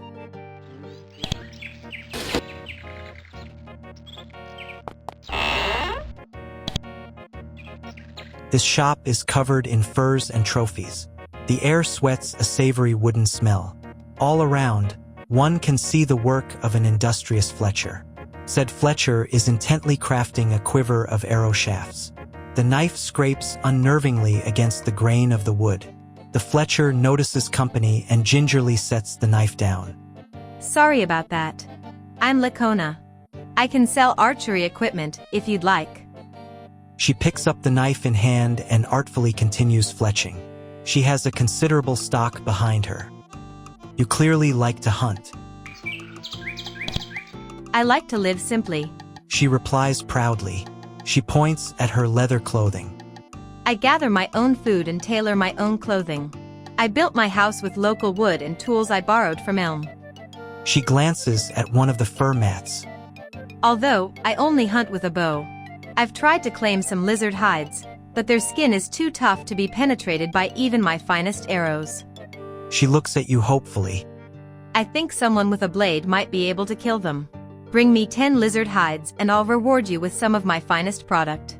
This shop is covered in furs and trophies. The air sweats a savory wooden smell. All around, one can see the work of an industrious Fletcher. Said Fletcher is intently crafting a quiver of arrow shafts. The knife scrapes unnervingly against the grain of the wood. The Fletcher notices company and gingerly sets the knife down. Sorry about that. I'm Lacona. I can sell archery equipment if you'd like. She picks up the knife in hand and artfully continues fletching. She has a considerable stock behind her. You clearly like to hunt. I like to live simply. She replies proudly. She points at her leather clothing. I gather my own food and tailor my own clothing. I built my house with local wood and tools I borrowed from Elm. She glances at one of the fur mats. Although, I only hunt with a bow. I've tried to claim some lizard hides, but their skin is too tough to be penetrated by even my finest arrows. She looks at you hopefully. I think someone with a blade might be able to kill them. Bring me 10 lizard hides and I'll reward you with some of my finest product.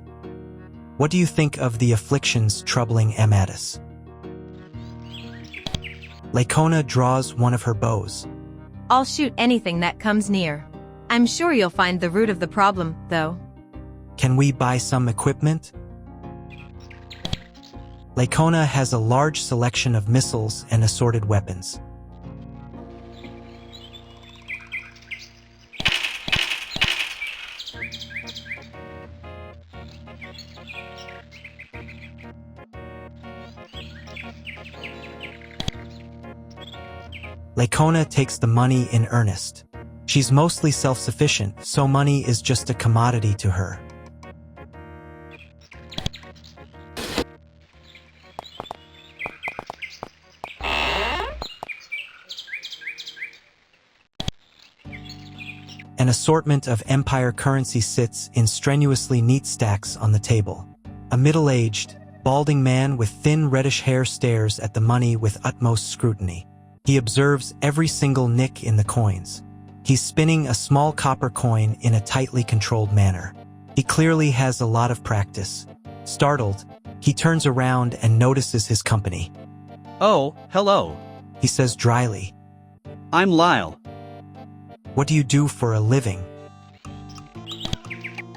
What do you think of the afflictions troubling Amadis? Lacona draws one of her bows. I'll shoot anything that comes near. I'm sure you'll find the root of the problem, though. Can we buy some equipment? Lacona has a large selection of missiles and assorted weapons. Lacona takes the money in earnest. She's mostly self-sufficient, so money is just a commodity to her. An assortment of empire currency sits in strenuously neat stacks on the table. A middle-aged, balding man with thin reddish hair stares at the money with utmost scrutiny. He observes every single nick in the coins. He's spinning a small copper coin in a tightly controlled manner. He clearly has a lot of practice. Startled, he turns around and notices his company. Oh, hello. He says dryly. I'm Lyle. What do you do for a living?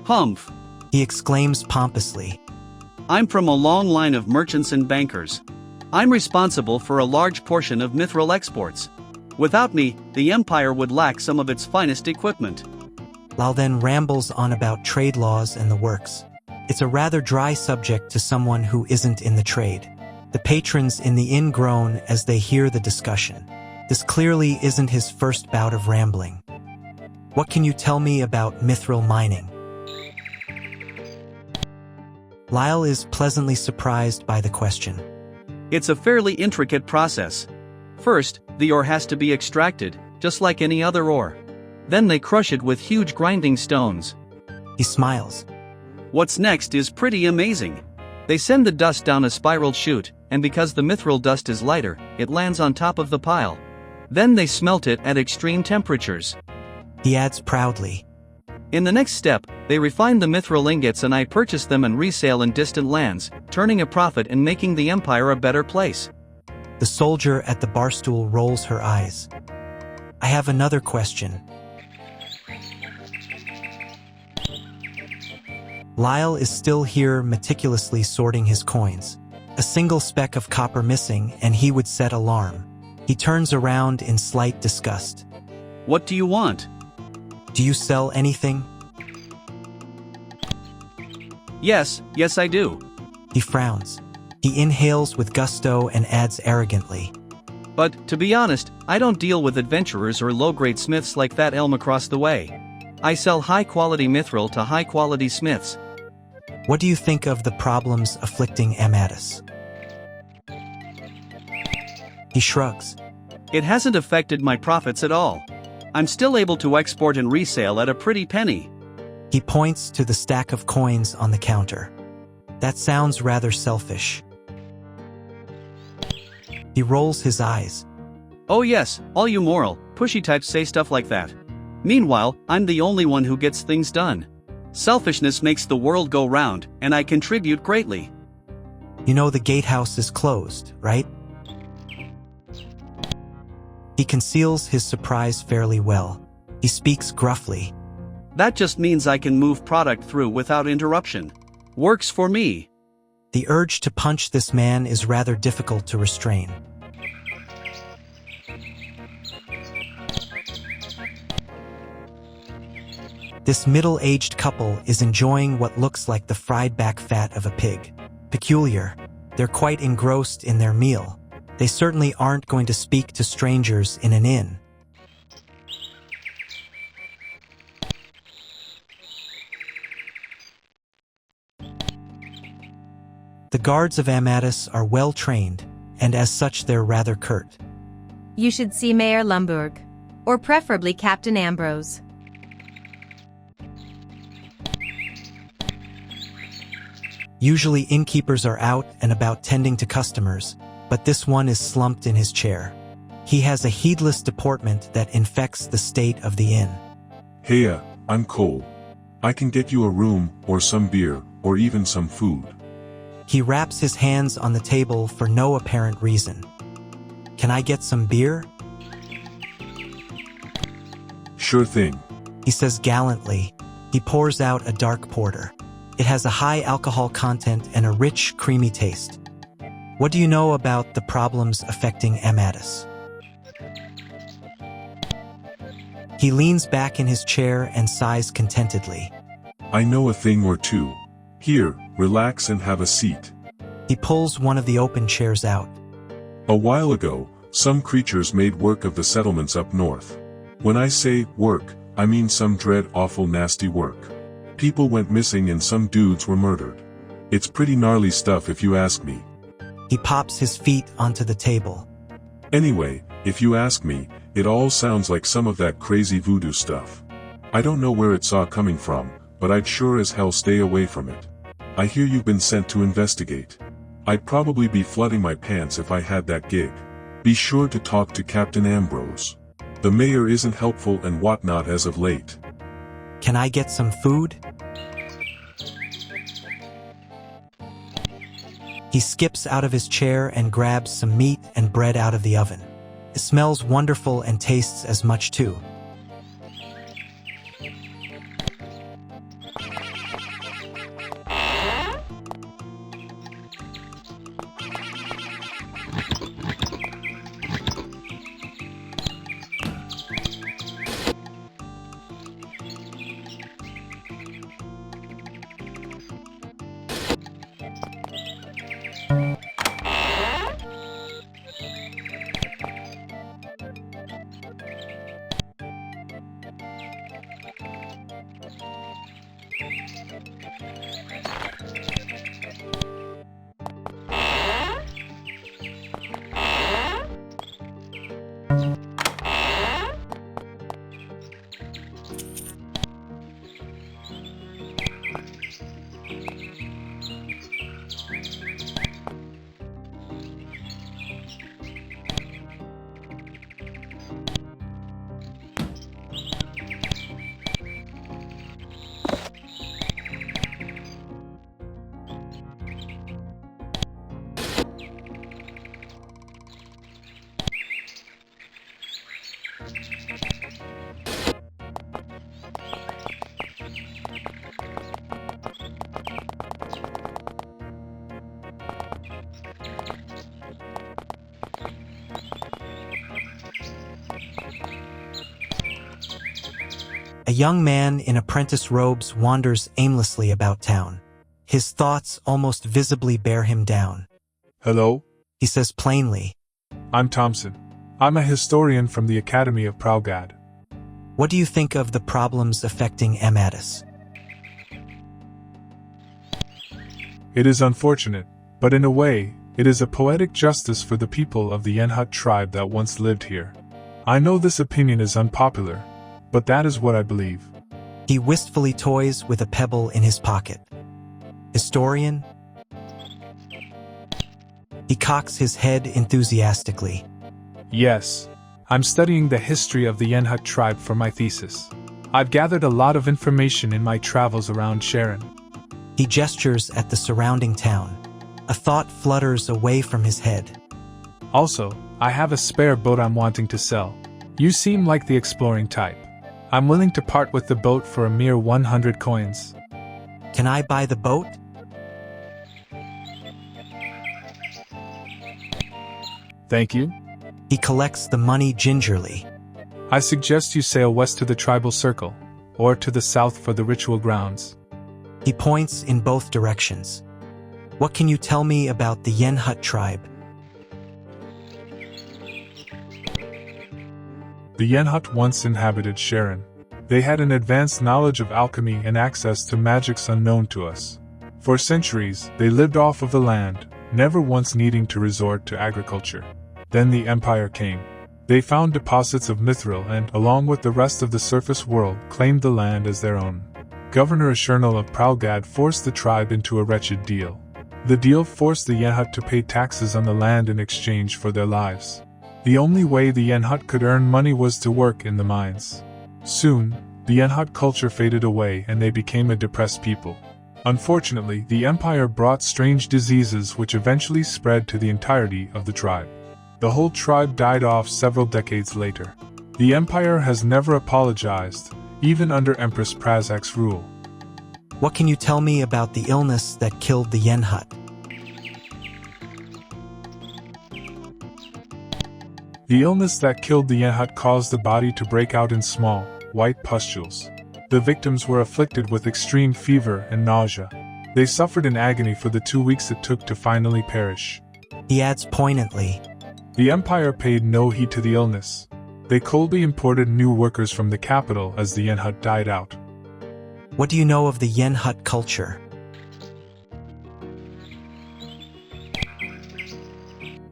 Humph. He exclaims pompously. I'm from a long line of merchants and bankers. I'm responsible for a large portion of mithril exports. Without me, the Empire would lack some of its finest equipment. Lyle then rambles on about trade laws and the works. It's a rather dry subject to someone who isn't in the trade. The patrons in the inn groan as they hear the discussion. This clearly isn't his first bout of rambling. What can you tell me about mithril mining? Lyle is pleasantly surprised by the question. It's a fairly intricate process. First, the ore has to be extracted, just like any other ore. Then they crush it with huge grinding stones. He smiles. What's next is pretty amazing. They send the dust down a spiral chute, and because the mithril dust is lighter, it lands on top of the pile. Then they smelt it at extreme temperatures. He adds proudly. In the next step, they refine the mithril ingots and I purchase them and resale in distant lands, turning a profit and making the Empire a better place. The soldier at the barstool rolls her eyes. I have another question. Lyle is still here meticulously sorting his coins. A single speck of copper missing and he would set alarm. He turns around in slight disgust. What do you want? Do you sell anything? Yes I do. He frowns. He inhales with gusto and adds arrogantly. But, to be honest, I don't deal with adventurers or low-grade smiths like that elm across the way. I sell high-quality mithril to high-quality smiths. What do you think of the problems afflicting Amadis? He shrugs. It hasn't affected my profits at all. I'm still able to export and resale at a pretty penny. He points to the stack of coins on the counter. That sounds rather selfish. He rolls his eyes. Oh yes, all you moral, pushy types say stuff like that. Meanwhile, I'm the only one who gets things done. Selfishness makes the world go round, and I contribute greatly. You know the Gatehouse is closed, right? He conceals his surprise fairly well. He speaks gruffly. That just means I can move product through without interruption. Works for me. The urge to punch this man is rather difficult to restrain. This middle-aged couple is enjoying what looks like the fried back fat of a pig. Peculiar. They're quite engrossed in their meal. They certainly aren't going to speak to strangers in an inn. The guards of Amadis are well trained, and as such they're rather curt. You should see Mayor Lumburg. Or preferably Captain Ambrose. Usually innkeepers are out and about tending to customers, but this one is slumped in his chair. He has a heedless deportment that infects the state of the inn. Hey, I'm Cole. I can get you a room, or some beer, or even some food. He wraps his hands on the table for no apparent reason. Can I get some beer? Sure thing. He says gallantly. He pours out a dark porter. It has a high alcohol content and a rich, creamy taste. What do you know about the problems affecting Amadis? He leans back in his chair and sighs contentedly. I know a thing or two. Here, relax and have a seat. He pulls one of the open chairs out. A while ago, some creatures made work of the settlements up north. When I say work, I mean some dread, awful, nasty work. People went missing and some dudes were murdered. It's pretty gnarly stuff if you ask me. He pops his feet onto the table. Anyway, if you ask me, it all sounds like some of that crazy voodoo stuff. I don't know where it's all coming from, but I'd sure as hell stay away from it. I hear you've been sent to investigate. I'd probably be flooding my pants if I had that gig. Be sure to talk to Captain Ambrose. The mayor isn't helpful and whatnot as of late. Can I get some food? He skips out of his chair and grabs some meat and bread out of the oven. It smells wonderful and tastes as much too. A young man in apprentice robes wanders aimlessly about town. His thoughts almost visibly bear him down. Hello? He says plainly. I'm Thompson. I'm a historian from the Academy of Pralgad. What do you think of the problems affecting Amadis? It is unfortunate, but in a way, it is a poetic justice for the people of the Yenhut tribe that once lived here. I know this opinion is unpopular, but that is what I believe. He wistfully toys with a pebble in his pocket. Historian? He cocks his head enthusiastically. Yes, I'm studying the history of the Yenhut tribe for my thesis. I've gathered a lot of information in my travels around Charon. He gestures at the surrounding town. A thought flutters away from his head. Also, I have a spare boat I'm wanting to sell. You seem like the exploring type. I'm willing to part with the boat for a mere 100 coins. Can I buy the boat? Thank you. He collects the money gingerly. I suggest you sail west to the tribal circle, or to the south for the ritual grounds. He points in both directions. What can you tell me about the Yenhut tribe? The Yenhut once inhabited Charon. They had an advanced knowledge of alchemy and access to magics unknown to us. For centuries, they lived off of the land, never once needing to resort to agriculture. Then the Empire came. They found deposits of mithril and, along with the rest of the surface world, claimed the land as their own. Governor Ashernal of Pralgad forced the tribe into a wretched deal. The deal forced the Yenhut to pay taxes on the land in exchange for their lives. The only way the Yenhut could earn money was to work in the mines. Soon, the Yenhut culture faded away and they became a depressed people. Unfortunately, the Empire brought strange diseases which eventually spread to the entirety of the tribe. The whole tribe died off several decades later. The Empire has never apologized, even under Empress Prazak's rule. What can you tell me about the illness that killed the Yenhut? The illness that killed the Yenhut caused the body to break out in small, white pustules. The victims were afflicted with extreme fever and nausea. They suffered in agony for the 2 weeks it took to finally perish. He adds poignantly. The Empire paid no heed to the illness. They coldly imported new workers from the capital as the Yenhut died out. What do you know of the Yenhut culture?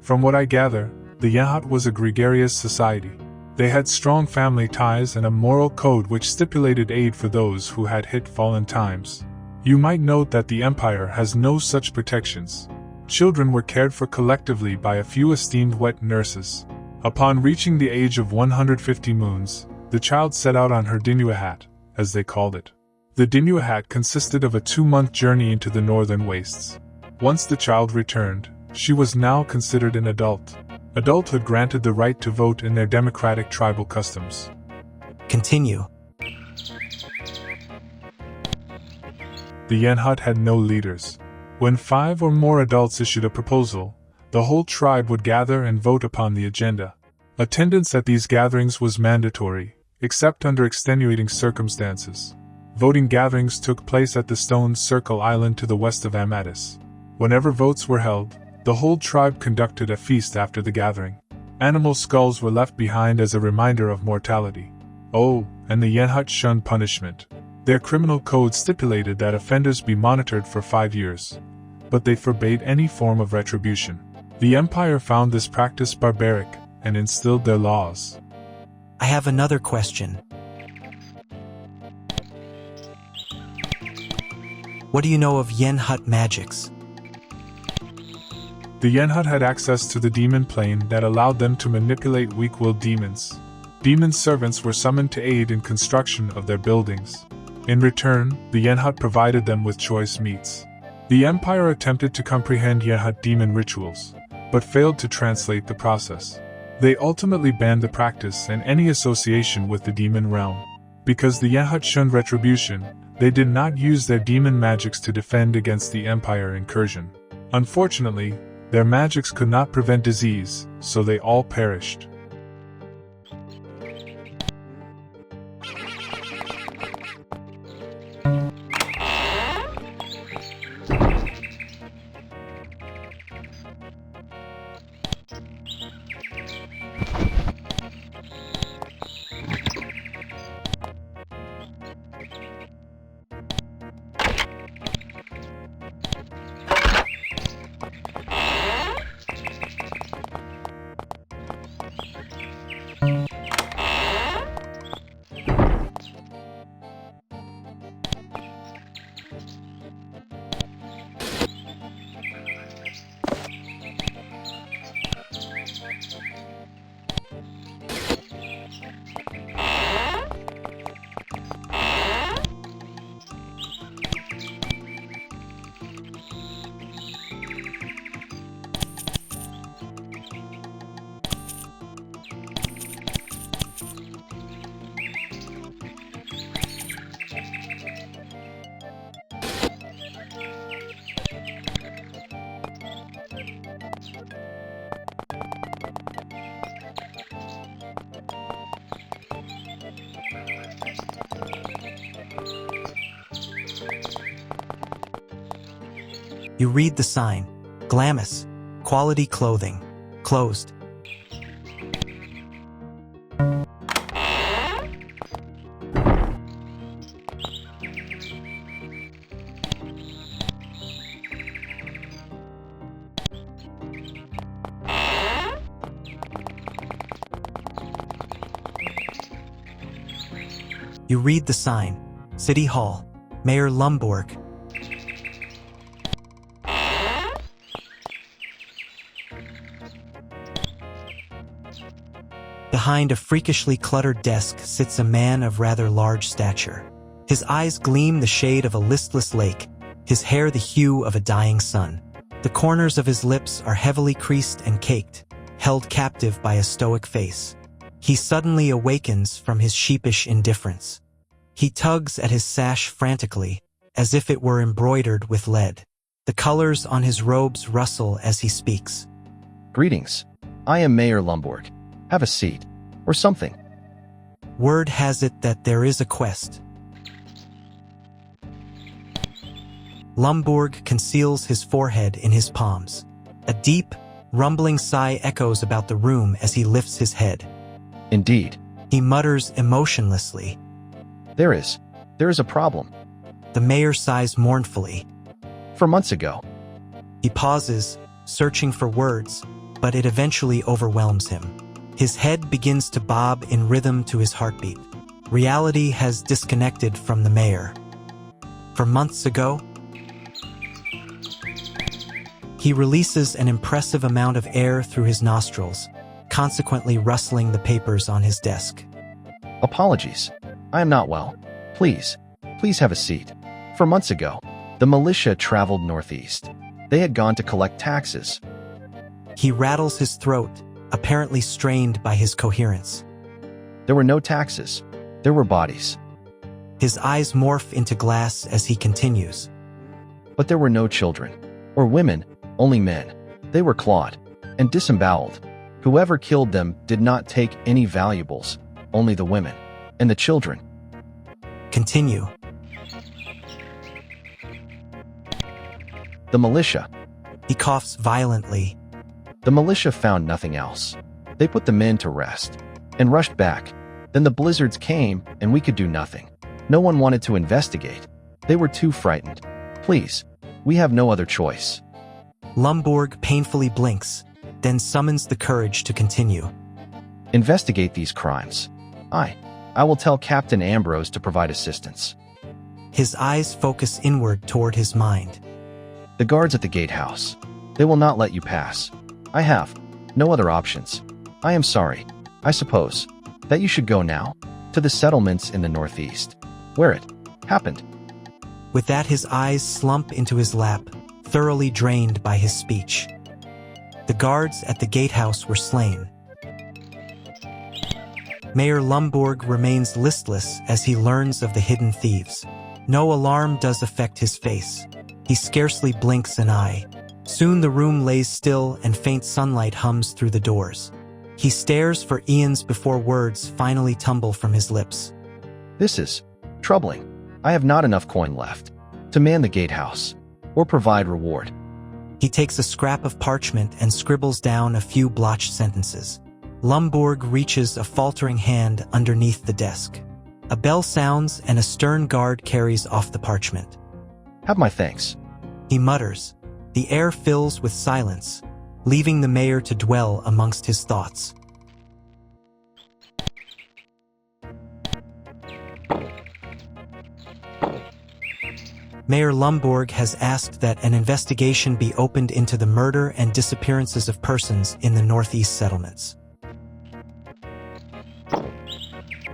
From what I gather, the Yenhut was a gregarious society. They had strong family ties and a moral code which stipulated aid for those who had hit fallen times. You might note that the Empire has no such protections. Children were cared for collectively by a few esteemed wet nurses. Upon reaching the age of 150 moons, the child set out on her Dinuahat, as they called it. The Dinuahat consisted of a 2-month journey into the northern wastes. Once the child returned, she was now considered an adult. Adulthood granted the right to vote in their democratic tribal customs. Continue. The Yen hut had no leaders. When 5 or more adults issued a proposal, the whole tribe would gather and vote upon the agenda. Attendance at these gatherings was mandatory, except under extenuating circumstances. Voting gatherings took place at the Stone Circle Island to the west of Amadis. Whenever votes were held, the whole tribe conducted a feast after the gathering. Animal skulls were left behind as a reminder of mortality. Oh, and the Yen hut shunned punishment. Their criminal code stipulated that offenders be monitored for 5 years, but they forbade any form of retribution. The Empire found this practice barbaric and instilled their laws. I have another question. What do you know of Yen hut magics? The Yen hut had access to the demon plane that allowed them to manipulate weak-willed demons. Demon servants were summoned to aid in construction of their buildings. In return, the Yen hut provided them with choice meats. The Empire attempted to comprehend Yen hut demon rituals, but failed to translate the process. They ultimately banned the practice and any association with the demon realm. Because the Yen hut shunned retribution, they did not use their demon magics to defend against the Empire incursion. Unfortunately, their magics could not prevent disease, so they all perished. You read the sign. Glamis. Quality clothing. Closed. You read the sign. City Hall. Mayor Lumborg. Behind a freakishly cluttered desk sits a man of rather large stature. His eyes gleam the shade of a listless lake, his hair the hue of a dying sun. The corners of his lips are heavily creased and caked, held captive by a stoic face. He suddenly awakens from his sheepish indifference. He tugs at his sash frantically, as if it were embroidered with lead. The colors on his robes rustle as he speaks. Greetings. I am Mayor Lumborg. Have a seat. Or something. Word has it that there is a quest. Lumborg conceals his forehead in his palms. A deep, rumbling sigh echoes about the room as he lifts his head. Indeed. He mutters emotionlessly. There is a problem. The mayor sighs mournfully. For months ago. He pauses, searching for words, but it eventually overwhelms him. His head begins to bob in rhythm to his heartbeat. Reality has disconnected from the mayor. For months ago, He releases an impressive amount of air through his nostrils, consequently rustling the papers on his desk. Apologies. I am not well. Please have a seat. For months ago, the militia traveled northeast. They had gone to collect taxes. He rattles his throat, apparently strained by his coherence. There were no taxes. There were bodies. His eyes morph into glass as he continues. But there were no children. Or women, only men. They were clawed and disemboweled. Whoever killed them did not take any valuables, only the women and the children. Continue. The militia. He coughs violently. The militia found nothing else. They put the men to rest and rushed back. Then the blizzards came and we could do nothing. No one wanted to investigate. They were too frightened. Please, we have no other choice. Lumborg painfully blinks, then summons the courage to continue. Investigate these crimes. I will tell Captain Ambrose to provide assistance. His eyes focus inward toward his mind. The guards at the Gatehouse. They will not let you pass. I have no other options. I am sorry, I suppose, that you should go now to the settlements in the northeast, where it happened. With that, his eyes slump into his lap, thoroughly drained by his speech. The guards at the Gatehouse were slain. Mayor Lumborg remains listless as he learns of the hidden thieves. No alarm does affect his face. He scarcely blinks an eye. Soon the room lays still and faint sunlight hums through the doors. He stares for eons before words finally tumble from his lips. This is troubling. I have not enough coin left to man the Gatehouse or provide reward. He takes a scrap of parchment and scribbles down a few blotched sentences. Lumborg reaches a faltering hand underneath the desk. A bell sounds and a stern guard carries off the parchment. Have my thanks. He mutters. The air fills with silence, leaving the mayor to dwell amongst his thoughts. Mayor Lumborg has asked that an investigation be opened into the murder and disappearances of persons in the northeast settlements.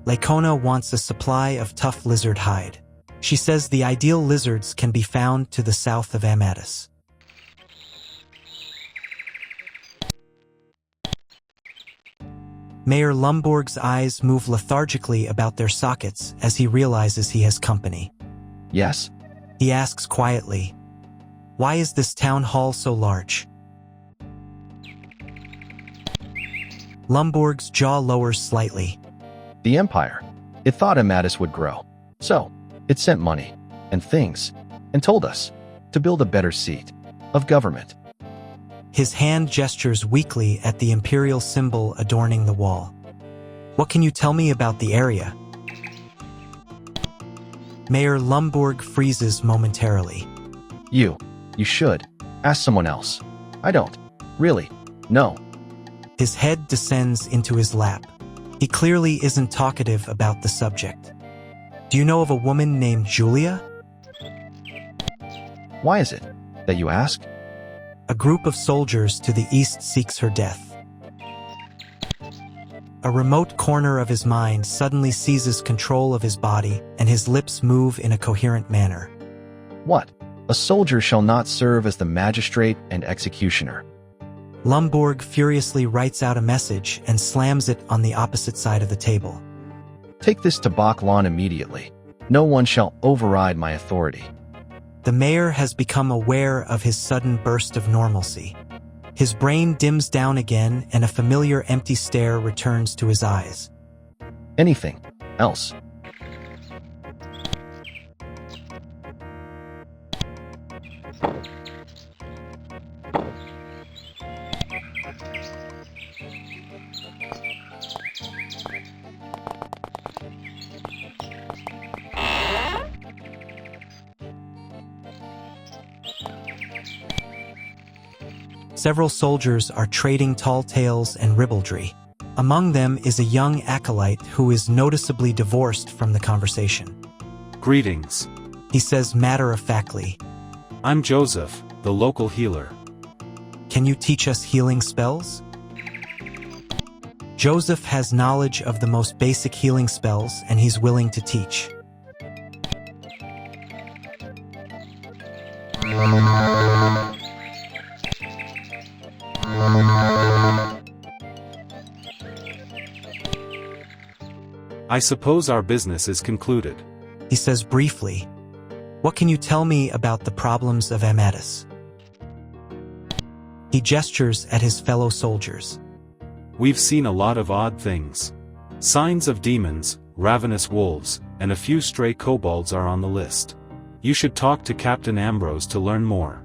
Lacona wants a supply of tough lizard hide. She says the ideal lizards can be found to the south of Amadis. Mayor Lumborg's eyes move lethargically about their sockets as he realizes he has company. Yes? He asks quietly, "Why is this town hall so large?" Lumborg's jaw lowers slightly. The Empire. It thought Amadis would grow. So, it sent money and things and told us to build a better seat of government. His hand gestures weakly at the imperial symbol adorning the wall. "What can you tell me about the area?" Mayor Lumborg freezes momentarily. You should ask someone else. I don't really know. His head descends into his lap. He clearly isn't talkative about the subject. "Do you know of a woman named Julia?" Why is it that you ask? A group of soldiers to the east seeks her death. A remote corner of his mind suddenly seizes control of his body, and his lips move in a coherent manner. What? A soldier shall not serve as the magistrate and executioner. Lumborg furiously writes out a message and slams it on the opposite side of the table. Take this to Bok Lon immediately. No one shall override my authority. The mayor has become aware of his sudden burst of normalcy. His brain dims down again and a familiar empty stare returns to his eyes. Anything else? Several soldiers are trading tall tales and ribaldry. Among them is a young acolyte who is noticeably divorced from the conversation. Greetings. He says matter-of-factly. I'm Joseph, the local healer. Can you teach us healing spells? Joseph has knowledge of the most basic healing spells and he's willing to teach. I suppose our business is concluded. He says briefly, "What can you tell me about the problems of Amadis?" He gestures at his fellow soldiers. We've seen a lot of odd things. Signs of demons, ravenous wolves, and a few stray kobolds are on the list. You should talk to Captain Ambrose to learn more.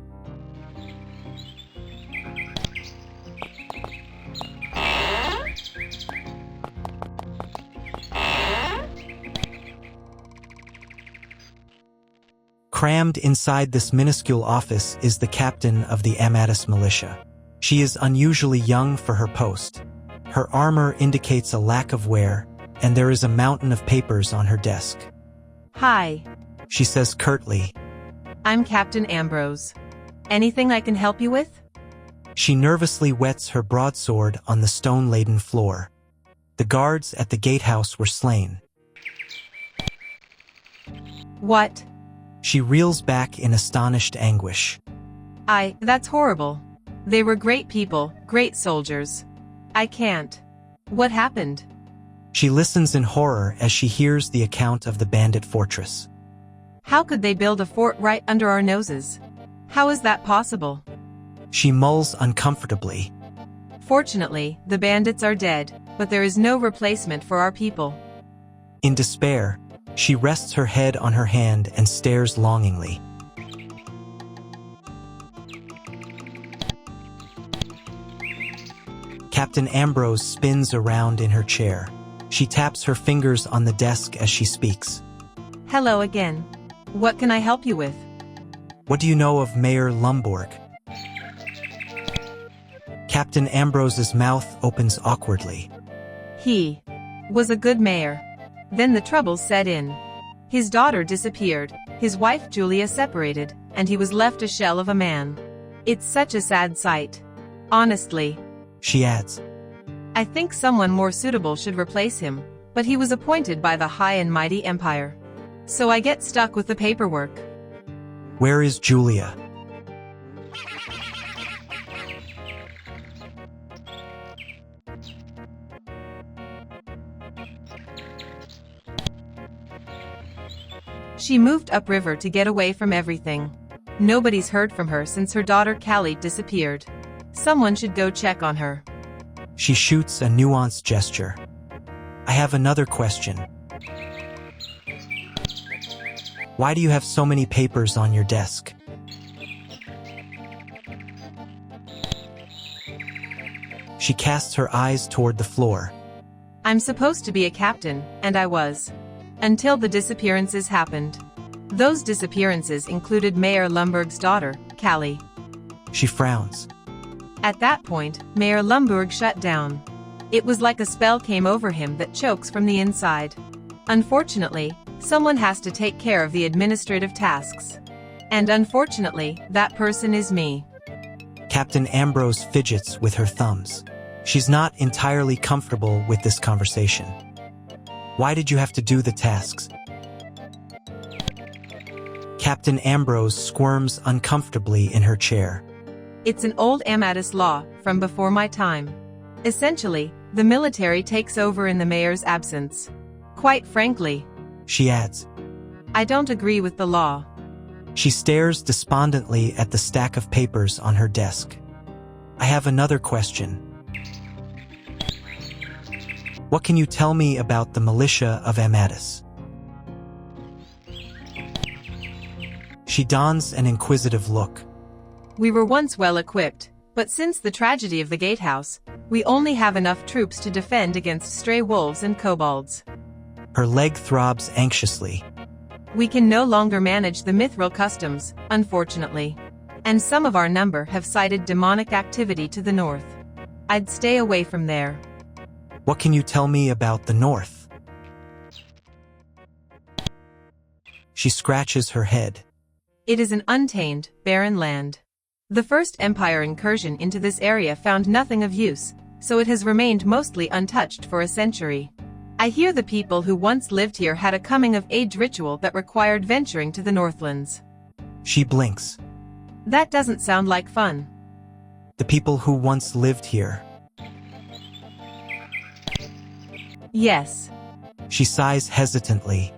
Crammed inside this minuscule office is the captain of the Amadis militia. She is unusually young for her post. Her armor indicates a lack of wear, and there is a mountain of papers on her desk. Hi, She says curtly. I'm Captain Ambrose. Anything I can help you with? She nervously whets her broadsword on the stone-laden floor. The guards at the gatehouse were slain. What? She reels back in astonished anguish. That's horrible. They were great people, great soldiers. I can't. What happened? She listens in horror as she hears the account of the bandit fortress. How could they build a fort right under our noses? How is that possible? She mulls uncomfortably. Fortunately, the bandits are dead, but there is no replacement for our people. In despair, she rests her head on her hand and stares longingly. Captain Ambrose spins around in her chair. She taps her fingers on the desk as she speaks. Hello again. What can I help you with? What do you know of Mayor Lumborg? Captain Ambrose's mouth opens awkwardly. He was a good mayor. Then the troubles set in. His daughter disappeared, his wife Julia separated, and he was left a shell of a man. It's such a sad sight. Honestly. She adds. I think someone more suitable should replace him, but he was appointed by the high and mighty empire. So I get stuck with the paperwork. Where is Julia? She moved upriver to get away from everything. Nobody's heard from her since her daughter Callie disappeared. Someone should go check on her. She shoots a nuanced gesture. I have another question. Why do you have so many papers on your desk? She casts her eyes toward the floor. I'm supposed to be a captain, and I was. Until the disappearances happened. Those disappearances included Mayor Lumberg's daughter, Callie. She frowns. At that point, Mayor Lumberg shut down. It was like a spell came over him that chokes from the inside. Unfortunately, someone has to take care of the administrative tasks. And unfortunately, that person is me. Captain Ambrose fidgets with her thumbs. She's not entirely comfortable with this conversation. Why did you have to do the tasks? Captain Ambrose squirms uncomfortably in her chair. It's an old Amadis law, from before my time. Essentially, the military takes over in the mayor's absence. Quite frankly, she adds. I don't agree with the law. She stares despondently at the stack of papers on her desk. I have another question. What can you tell me about the militia of Amadis? She dons an inquisitive look. We were once well equipped, but since the tragedy of the Gatehouse, we only have enough troops to defend against stray wolves and kobolds. Her leg throbs anxiously. We can no longer manage the mithril customs, unfortunately. And some of our number have cited demonic activity to the north. I'd stay away from there. What can you tell me about the north? She scratches her head. It is an untamed, barren land. The first Empire incursion into this area found nothing of use, so it has remained mostly untouched for a century. I hear the people who once lived here had a coming-of-age ritual that required venturing to the Northlands. She blinks. That doesn't sound like fun. The people who once lived here. Yes. She sighs hesitantly.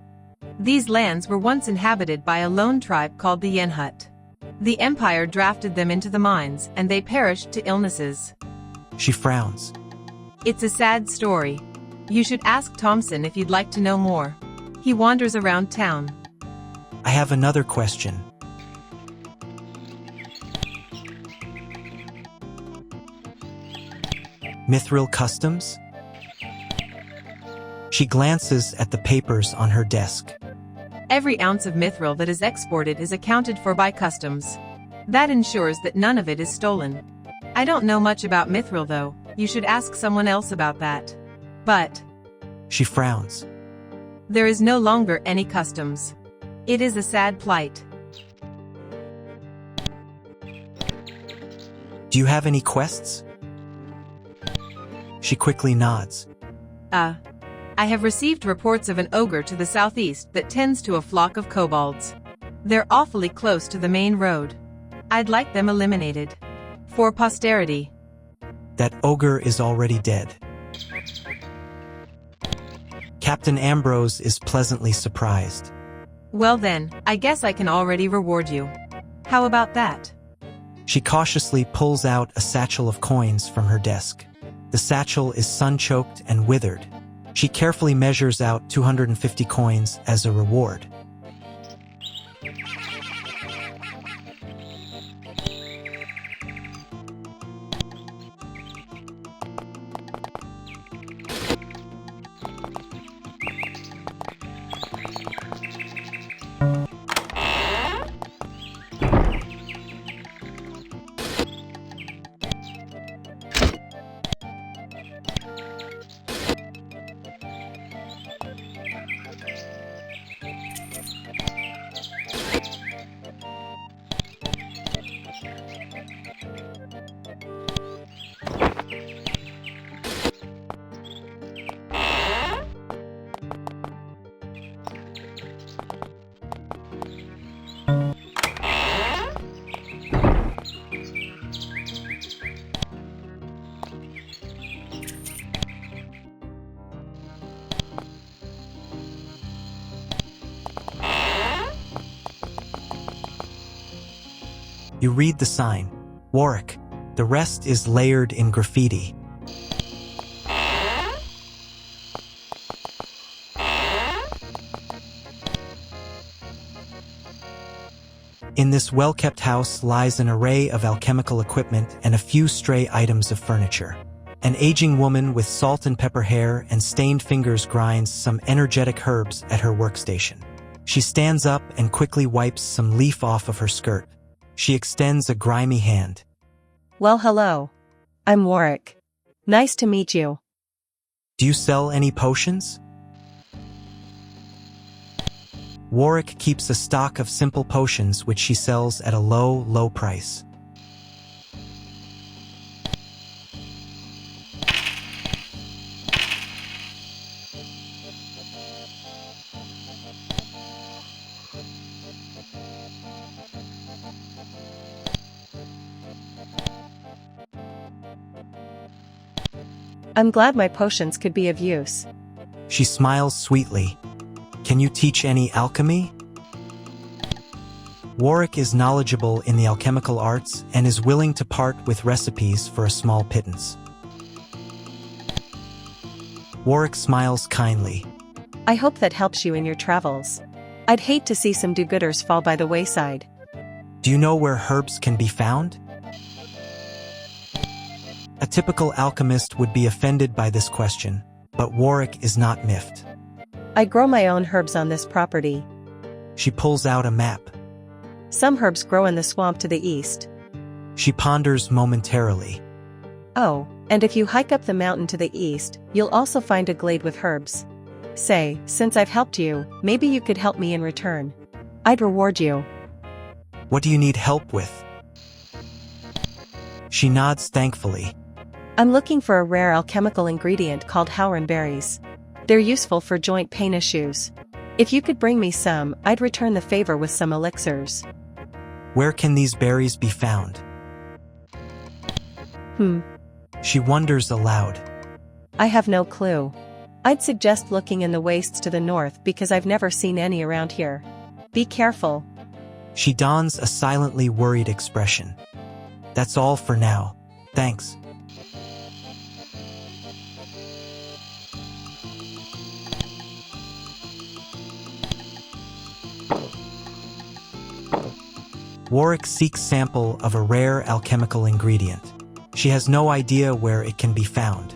These lands were once inhabited by a lone tribe called the Yenhut. The Empire drafted them into the mines, and they perished to illnesses. She frowns. It's a sad story. You should ask Thompson if you'd like to know more. He wanders around town. I have another question. Mithril customs? She glances at the papers on her desk. Every ounce of mithril that is exported is accounted for by customs. That ensures that none of it is stolen. I don't know much about mithril though, you should ask someone else about that. But she frowns. There is no longer any customs. It is a sad plight. Do you have any quests? She quickly nods. I have received reports of an ogre to the southeast that tends to a flock of kobolds. They're awfully close to the main road. I'd like them eliminated. For posterity. That ogre is already dead. Captain Ambrose is pleasantly surprised. Well then, I guess I can already reward you. How about that? She cautiously pulls out a satchel of coins from her desk. The satchel is sun-choked and withered. She carefully measures out 250 coins as a reward. You read the sign, Warwick. The rest is layered in graffiti. In this well-kept house lies an array of alchemical equipment and a few stray items of furniture. An aging woman with salt and pepper hair and stained fingers grinds some energetic herbs at her workstation. She stands up and quickly wipes some leaf off of her skirt. She extends a grimy hand. Well, hello. I'm Warwick. Nice to meet you. Do you sell any potions? Warwick keeps a stock of simple potions which she sells at a low price. I'm glad my potions could be of use. She smiles sweetly. Can you teach any alchemy? Warwick is knowledgeable in the alchemical arts and is willing to part with recipes for a small pittance. Warwick smiles kindly. I hope that helps you in your travels. I'd hate to see some do-gooders fall by the wayside. Do you know where herbs can be found? A typical alchemist would be offended by this question, but Warwick is not miffed. I grow my own herbs on this property. She pulls out a map. Some herbs grow in the swamp to the east. She ponders momentarily. Oh, and if you hike up the mountain to the east, you'll also find a glade with herbs. Say, since I've helped you, maybe you could help me in return. I'd reward you. What do you need help with? She nods thankfully. I'm looking for a rare alchemical ingredient called Howren berries. They're useful for joint pain issues. If you could bring me some, I'd return the favor with some elixirs. Where can these berries be found? She wonders aloud. I have no clue. I'd suggest looking in the wastes to the north because I've never seen any around here. Be careful. She dons a silently worried expression. That's all for now. Thanks. Warwick seeks sample of a rare alchemical ingredient. She has no idea where it can be found.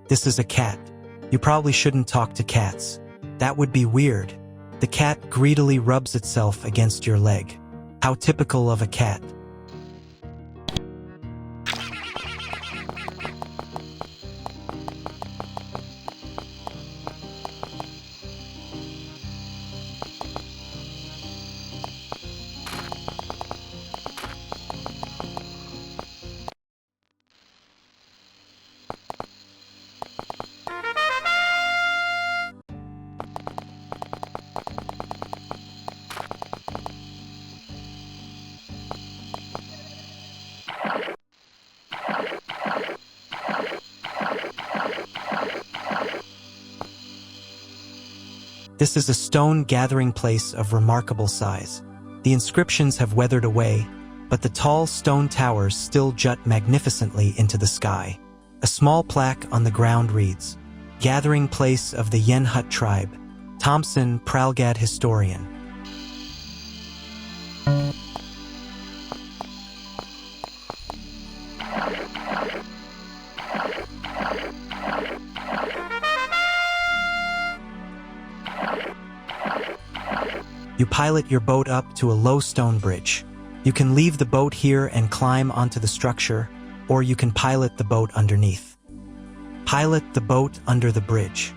This is a cat. You probably shouldn't talk to cats. That would be weird. The cat greedily rubs itself against your leg. How typical of a cat. This is a stone gathering place of remarkable size. The inscriptions have weathered away, but the tall stone towers still jut magnificently into the sky. A small plaque on the ground reads, Gathering Place of the Yen Hut Tribe, Thompson, Pralgad Historian. You pilot your boat up to a low stone bridge. You can leave the boat here and climb onto the structure, or you can pilot the boat underneath. Pilot the boat under the bridge.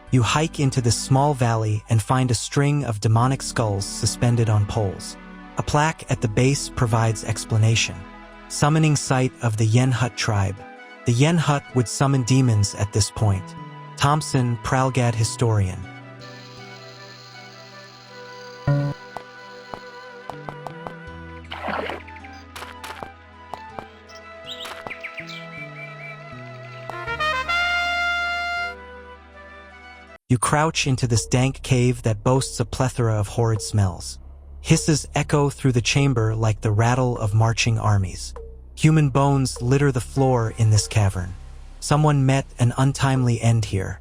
You hike into this small valley and find a string of demonic skulls suspended on poles. A plaque at the base provides explanation. Summoning site of the Yen Hut tribe. The Yen Hut would summon demons at this point. Thompson, Pralgad Historian. You crouch into this dank cave that boasts a plethora of horrid smells. Hisses echo through the chamber like the rattle of marching armies. Human bones litter the floor in this cavern. Someone met an untimely end here.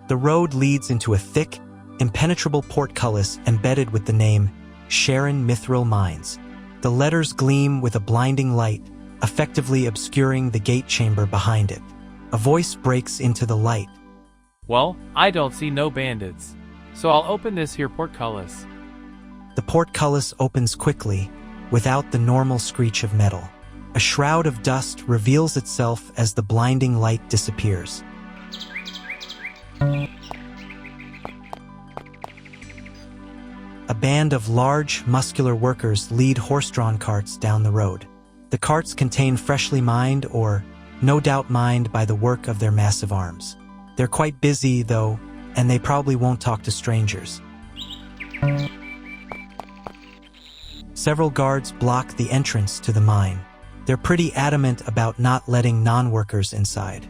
The road leads into a thick, impenetrable portcullis embedded with the name Charon Mithril Mines. The letters gleam with a blinding light, effectively obscuring the gate chamber behind it. A voice breaks into the light. Well, I don't see no bandits. So I'll open this here portcullis. The portcullis opens quickly, without the normal screech of metal. A shroud of dust reveals itself as the blinding light disappears. A band of large, muscular workers lead horse-drawn carts down the road. The carts contain freshly mined or, no doubt mined by the work of their massive arms. They're quite busy, though, and they probably won't talk to strangers. Several guards block the entrance to the mine. They're pretty adamant about not letting non-workers inside.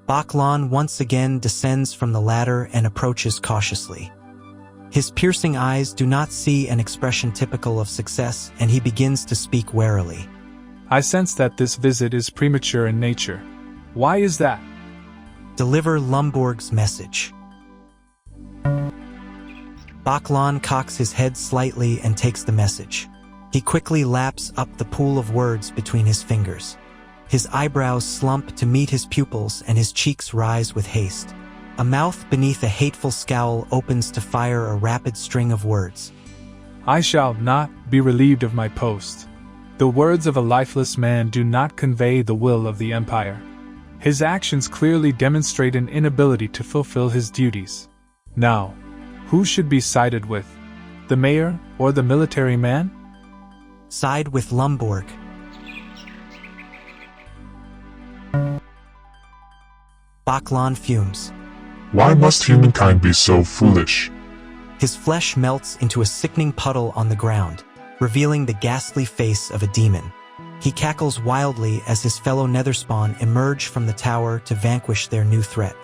Bok Lon once again descends from the ladder and approaches cautiously. His piercing eyes do not see an expression typical of success, and he begins to speak warily. I sense that this visit is premature in nature. Why is that? Deliver Lumburg's message. Bok Lon cocks his head slightly and takes the message. He quickly laps up the pool of words between his fingers. His eyebrows slump to meet his pupils and his cheeks rise with haste. A mouth beneath a hateful scowl opens to fire a rapid string of words. I shall not be relieved of my post. The words of a lifeless man do not convey the will of the Empire. His actions clearly demonstrate an inability to fulfill his duties. Now, who should be sided with? The mayor or the military man? Side with Lumburg. Bok Lon fumes. Why must humankind be so foolish? His flesh melts into a sickening puddle on the ground, revealing the ghastly face of a demon. He cackles wildly as his fellow Netherspawn emerge from the tower to vanquish their new threat.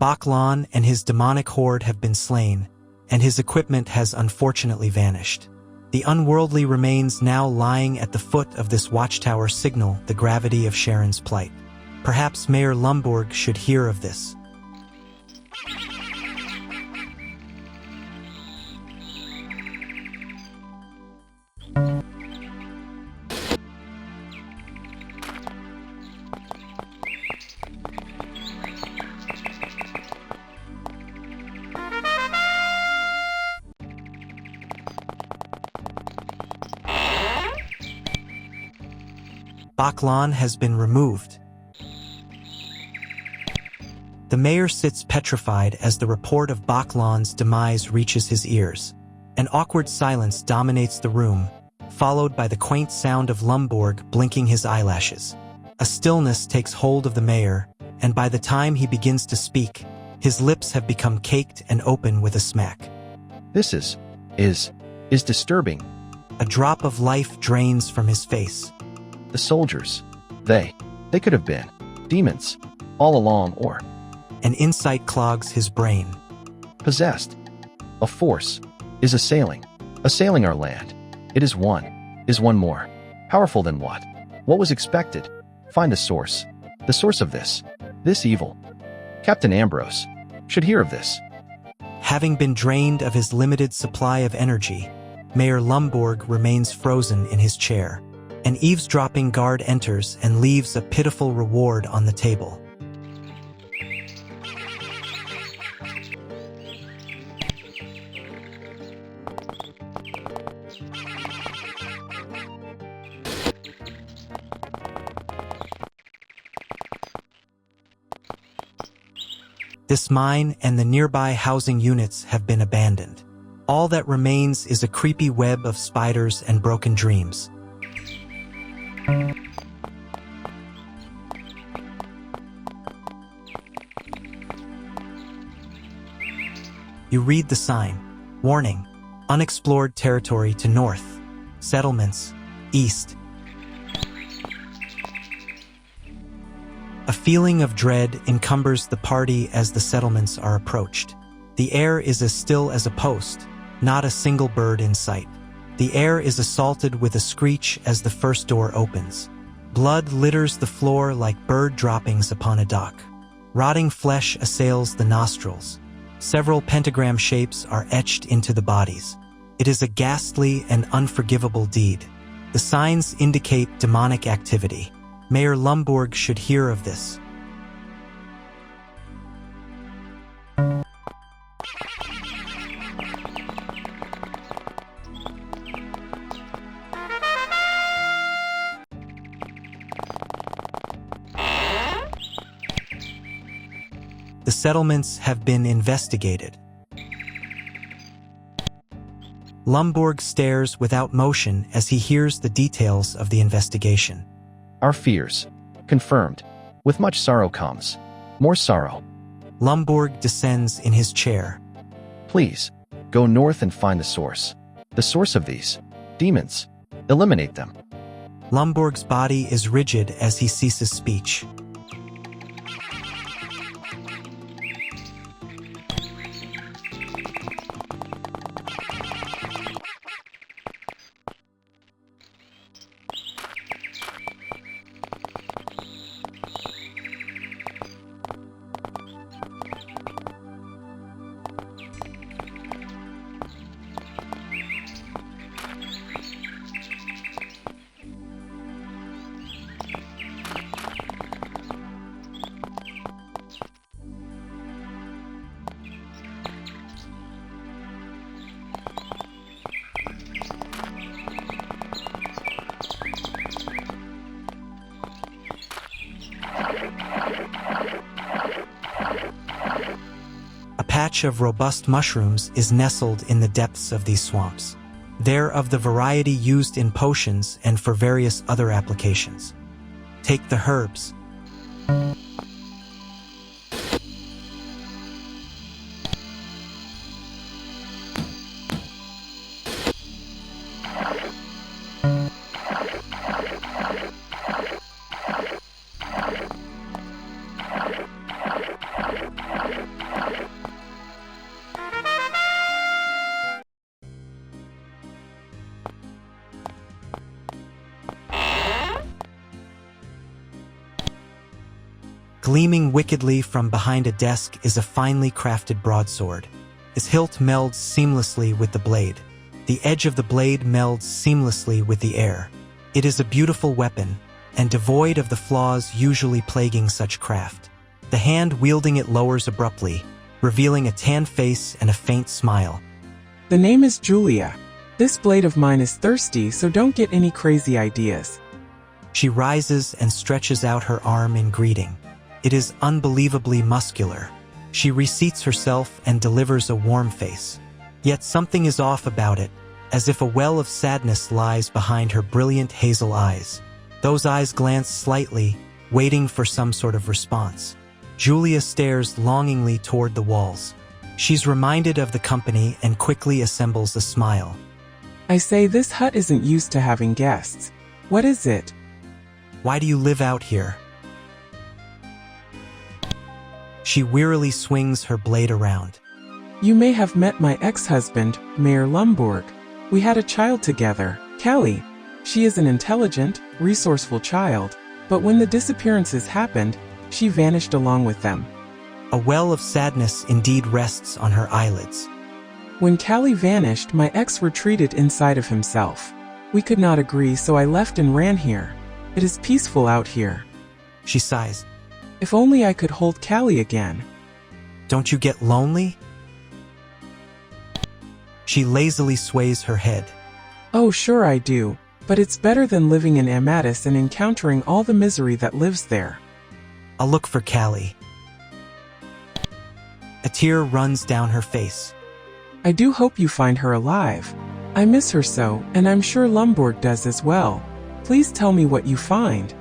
Bok Lon and his demonic horde have been slain, and his equipment has unfortunately vanished. The unworldly remains now lying at the foot of this watchtower signal the gravity of Charon's plight. Perhaps Mayor Lumburg should hear of this. Bok Lon has been removed. The mayor sits petrified as the report of Bok Lon's demise reaches his ears. An awkward silence dominates the room, followed by the quaint sound of Lumburg blinking his eyelashes. A stillness takes hold of the mayor, and by the time he begins to speak, his lips have become caked and open with a smack. This is disturbing. A drop of life drains from his face. The soldiers, they could have been demons all along, or An insight clogs his brain. possessed. A force is assailing our land. It is one more powerful than what? What was expected? Find a source. The source of this evil. Captain Ambrose should hear of this. Having been drained of his limited supply of energy, Mayor Lumburg remains frozen in his chair. An eavesdropping guard enters and leaves a pitiful reward on the table. This mine and the nearby housing units have been abandoned. All that remains is a creepy web of spiders and broken dreams. You read the sign. Warning. Unexplored territory to north. Settlements, east. A feeling of dread encumbers the party as the settlements are approached. The air is as still as a post, not a single bird in sight. The air is assaulted with a screech as the first door opens. Blood litters the floor like bird droppings upon a dock. Rotting flesh assails the nostrils. Several pentagram shapes are etched into the bodies. It is a ghastly and unforgivable deed. The signs indicate demonic activity. Mayor Lumborg should hear of this. The settlements have been investigated. Lumborg stares without motion as he hears the details of the investigation. Our fears. Confirmed. With much sorrow comes more sorrow. Lumborg descends in his chair. Please, go north and find the source. The source of these demons. Eliminate them. Lumborg's body is rigid as he ceases speech. A patch of robust mushrooms is nestled in the depths of these swamps. They're of the variety used in potions and for various other applications. Take the herbs. Gleaming wickedly from behind a desk is a finely crafted broadsword. Its hilt melds seamlessly with the blade. The edge of the blade melds seamlessly with the air. It is a beautiful weapon, and devoid of the flaws usually plaguing such craft. The hand wielding it lowers abruptly, revealing a tan face and a faint smile. The name is Julia. This blade of mine is thirsty, so don't get any crazy ideas. She rises and stretches out her arm in greeting. It is unbelievably muscular. She reseats herself and delivers a warm face. Yet something is off about it, as if a well of sadness lies behind her brilliant hazel eyes. Those eyes glance slightly, waiting for some sort of response. Julia stares longingly toward the walls. She's reminded of the company and quickly assembles a smile. I say, this hut isn't used to having guests. What is it? Why do you live out here? She wearily swings her blade around. You may have met my ex-husband, Mayor Lumborg. We had a child together, Callie. She is an intelligent, resourceful child, but when the disappearances happened, she vanished along with them. A well of sadness indeed rests on her eyelids. When Callie vanished, my ex retreated inside of himself. We could not agree, so I left and ran here. It is peaceful out here. She sighs. If only I could hold Callie again. Don't you get lonely? She lazily sways her head. Oh, sure I do, but it's better than living in Amadis and encountering all the misery that lives there. I'll look for Callie. A tear runs down her face. I do hope you find her alive. I miss her so, and I'm sure Lumborg does as well. Please tell me what you find.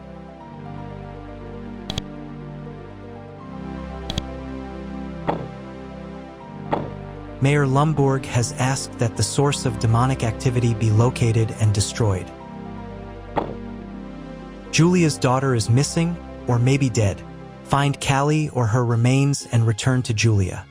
Mayor Lumborg has asked that the source of demonic activity be located and destroyed. Julia's daughter is missing, or maybe dead. Find Callie or her remains and return to Julia.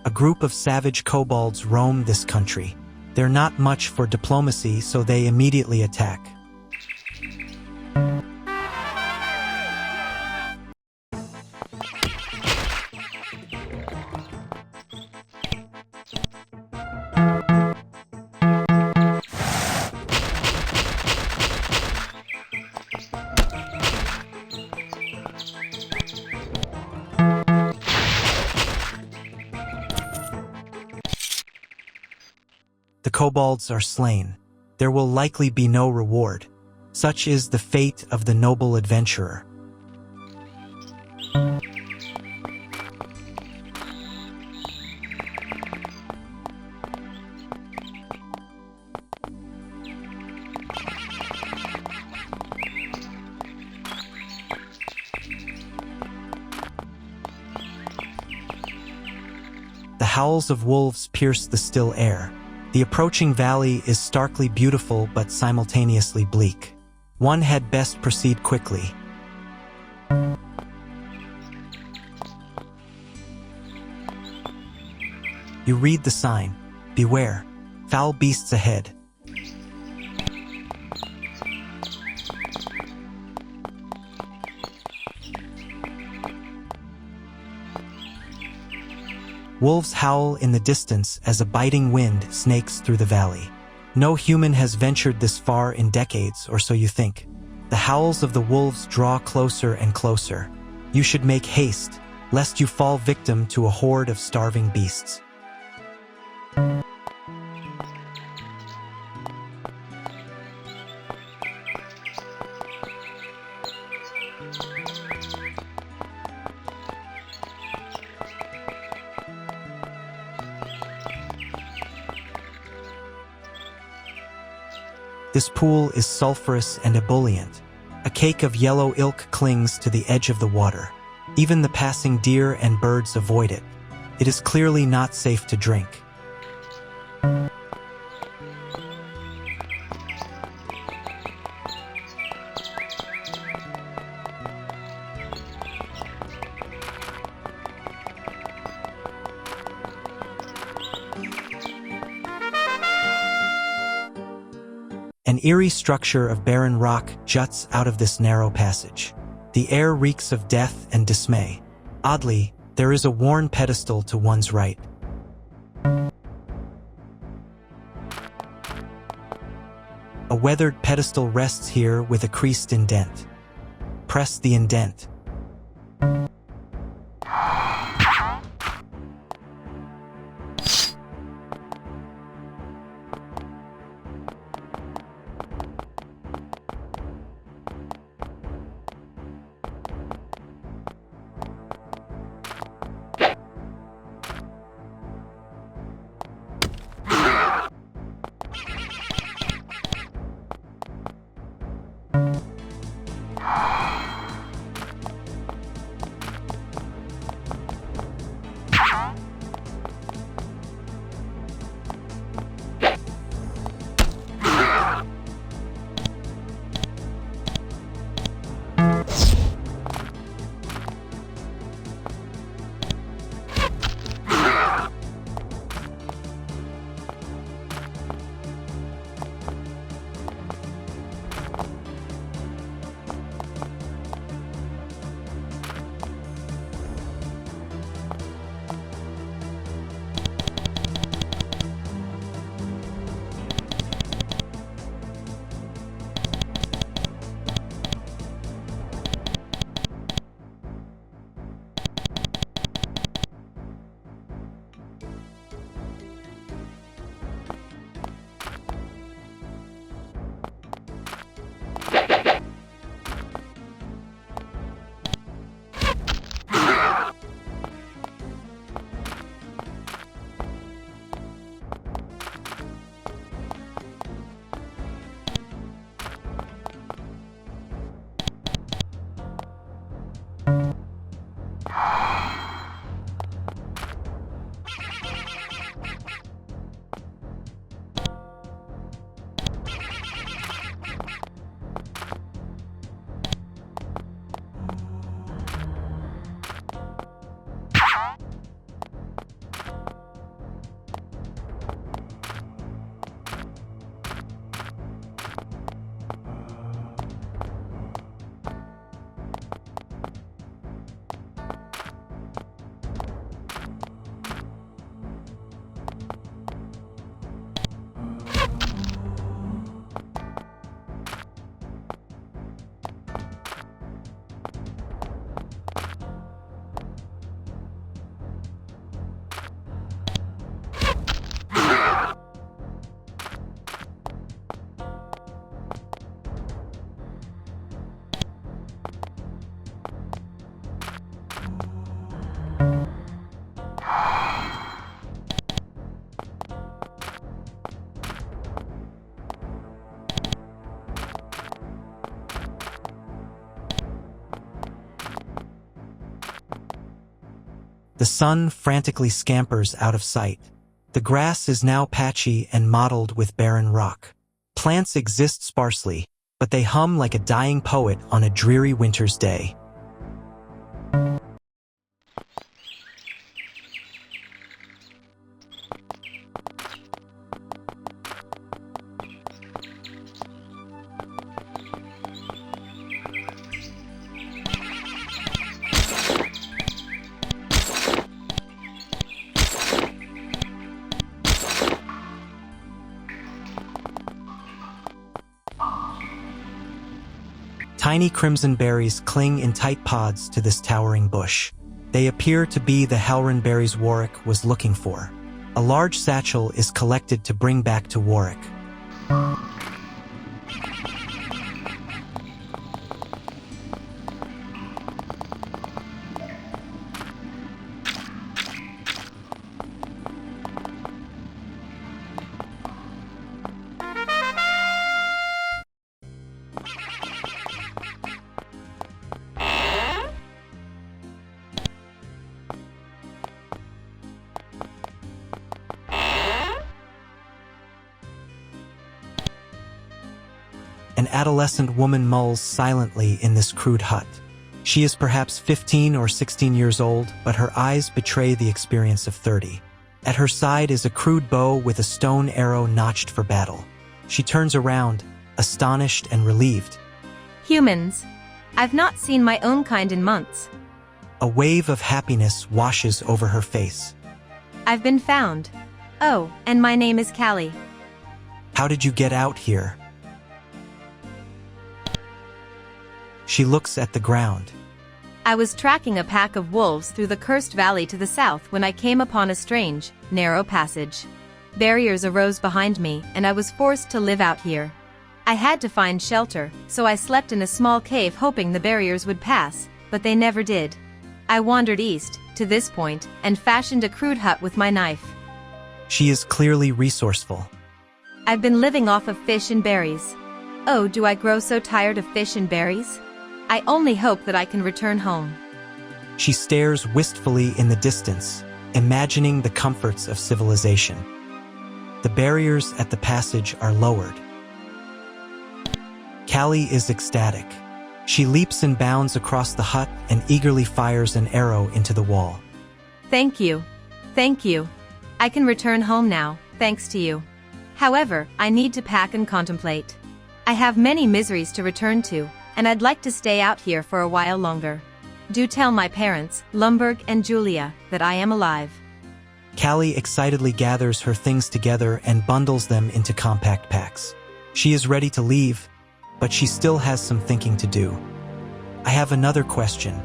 A group of savage kobolds roam this country. They're not much for diplomacy, so they immediately attack. The kobolds are slain. There will likely be no reward. Such is the fate of the noble adventurer. The howls of wolves pierce the still air. The approaching valley is starkly beautiful but simultaneously bleak. One had best proceed quickly. You read the sign. Beware. Foul beasts ahead. Wolves howl in the distance as a biting wind snakes through the valley. No human has ventured this far in decades, or so you think. The howls of the wolves draw closer and closer. You should make haste, lest you fall victim to a horde of starving beasts. This pool is sulphurous and ebullient. A cake of yellow ilk clings to the edge of the water. Even the passing deer and birds avoid it. It is clearly not safe to drink. An eerie structure of barren rock juts out of this narrow passage. The air reeks of death and dismay. Oddly, there is a worn pedestal to one's right. A weathered pedestal rests here with a creased indent. Press the indent. The sun frantically scampers out of sight. The grass is now patchy and mottled with barren rock. Plants exist sparsely, but they hum like a dying poet on a dreary winter's day. Tiny crimson berries cling in tight pods to this towering bush. They appear to be the Halron berries Warwick was looking for. A large satchel is collected to bring back to Warwick. An adolescent woman mulls silently in this crude hut. She is perhaps 15 or 16 years old, but her eyes betray the experience of 30. At her side is a crude bow with a stone arrow notched for battle. She turns around, astonished and relieved. Humans. I've not seen my own kind in months. A wave of happiness washes over her face. I've been found. Oh, and my name is Callie. How did you get out here? She looks at the ground. I was tracking a pack of wolves through the cursed valley to the south when I came upon a strange, narrow passage. Barriers arose behind me, and I was forced to live out here. I had to find shelter, so I slept in a small cave hoping the barriers would pass, but they never did. I wandered east, to this point, and fashioned a crude hut with my knife. She is clearly resourceful. I've been living off of fish and berries. Oh, do I grow so tired of fish and berries? I only hope that I can return home. She stares wistfully in the distance, imagining the comforts of civilization. The barriers at the passage are lowered. Callie is ecstatic. She leaps and bounds across the hut and eagerly fires an arrow into the wall. Thank you. Thank you. I can return home now, thanks to you. However, I need to pack and contemplate. I have many miseries to return to, and I'd like to stay out here for a while longer. Do tell my parents, Lumberg and Julia, that I am alive. Callie excitedly gathers her things together and bundles them into compact packs. She is ready to leave, but she still has some thinking to do. I have another question.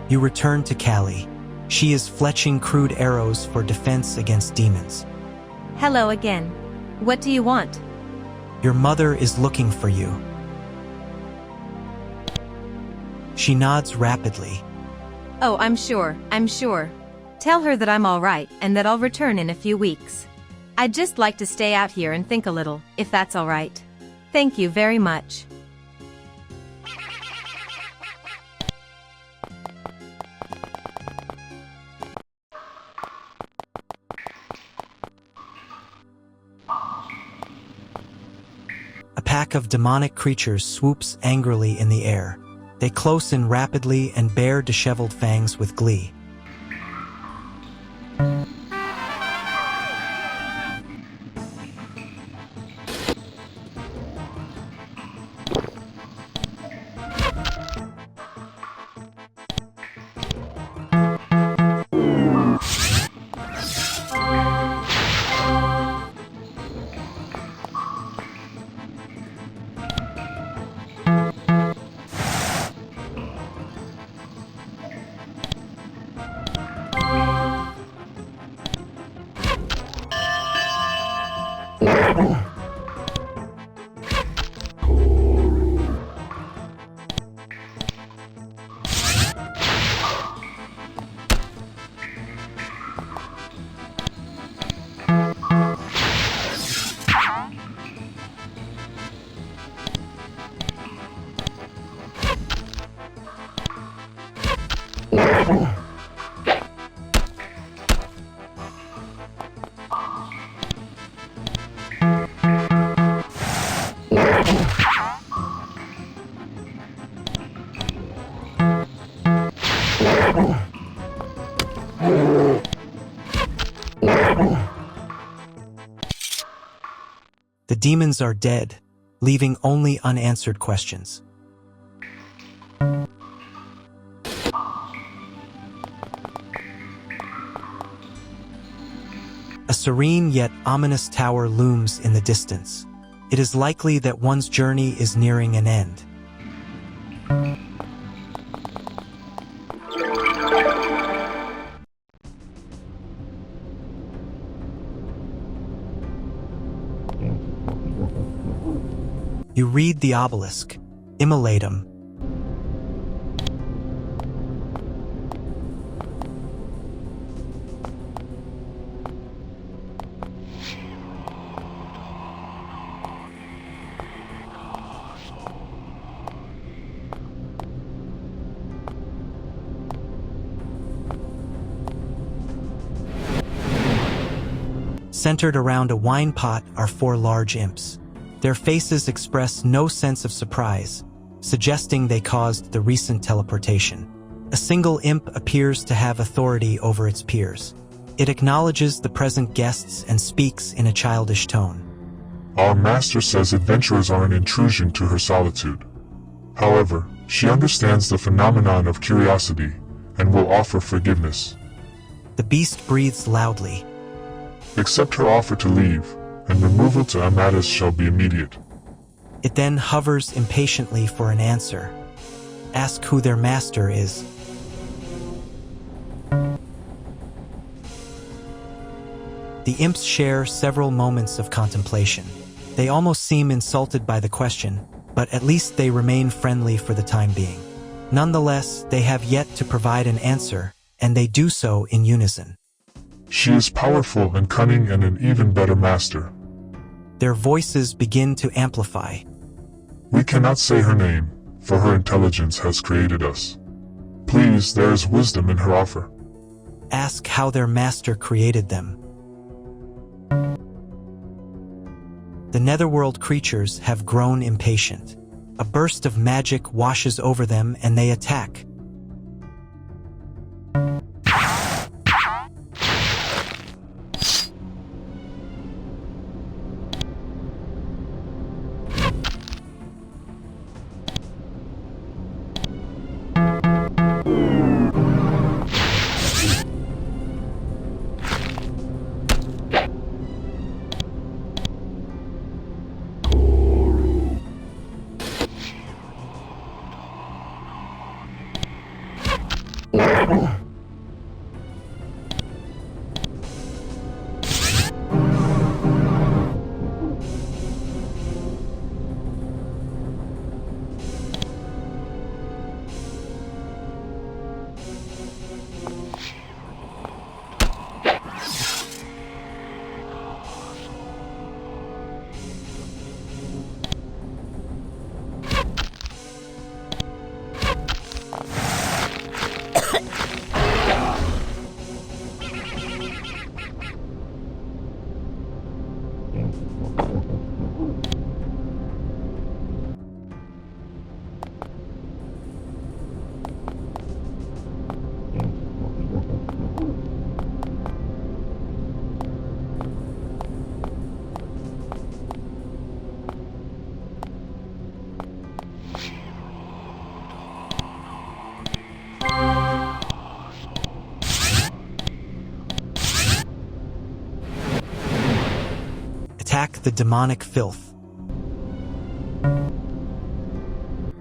You return to Callie. She is fletching crude arrows for defense against demons. Hello again. What do you want? Your mother is looking for you. She nods rapidly. Oh, I'm sure. Tell her that I'm all right and that I'll return in a few weeks. I'd just like to stay out here and think a little, if that's all right. Thank you very much. A pack of demonic creatures swoops angrily in the air. They close in rapidly and bare disheveled fangs with glee. demons are dead, leaving only unanswered questions. A serene yet ominous tower looms in the distance. It is likely that one's journey is nearing an end. You read the obelisk, Immolatum. Centered around a wine pot are 4 large imps. Their faces express no sense of surprise, suggesting they caused the recent teleportation. A single imp appears to have authority over its peers. It acknowledges the present guests and speaks in a childish tone. Our master says adventurers are an intrusion to her solitude. However, she understands the phenomenon of curiosity and will offer forgiveness. The beast breathes loudly. Accept her offer to leave, and removal to Amadis shall be immediate. It then hovers impatiently for an answer. Ask who their master is. The imps share several moments of contemplation. They almost seem insulted by the question, but at least they remain friendly for the time being. Nonetheless, they have yet to provide an answer, and they do so in unison. She is powerful and cunning and an even better master. Their voices begin to amplify. We cannot say her name, for her intelligence has created us. Please, there is wisdom in her offer. Ask how their master created them. The netherworld creatures have grown impatient. A burst of magic washes over them and they attack. Attack the demonic filth.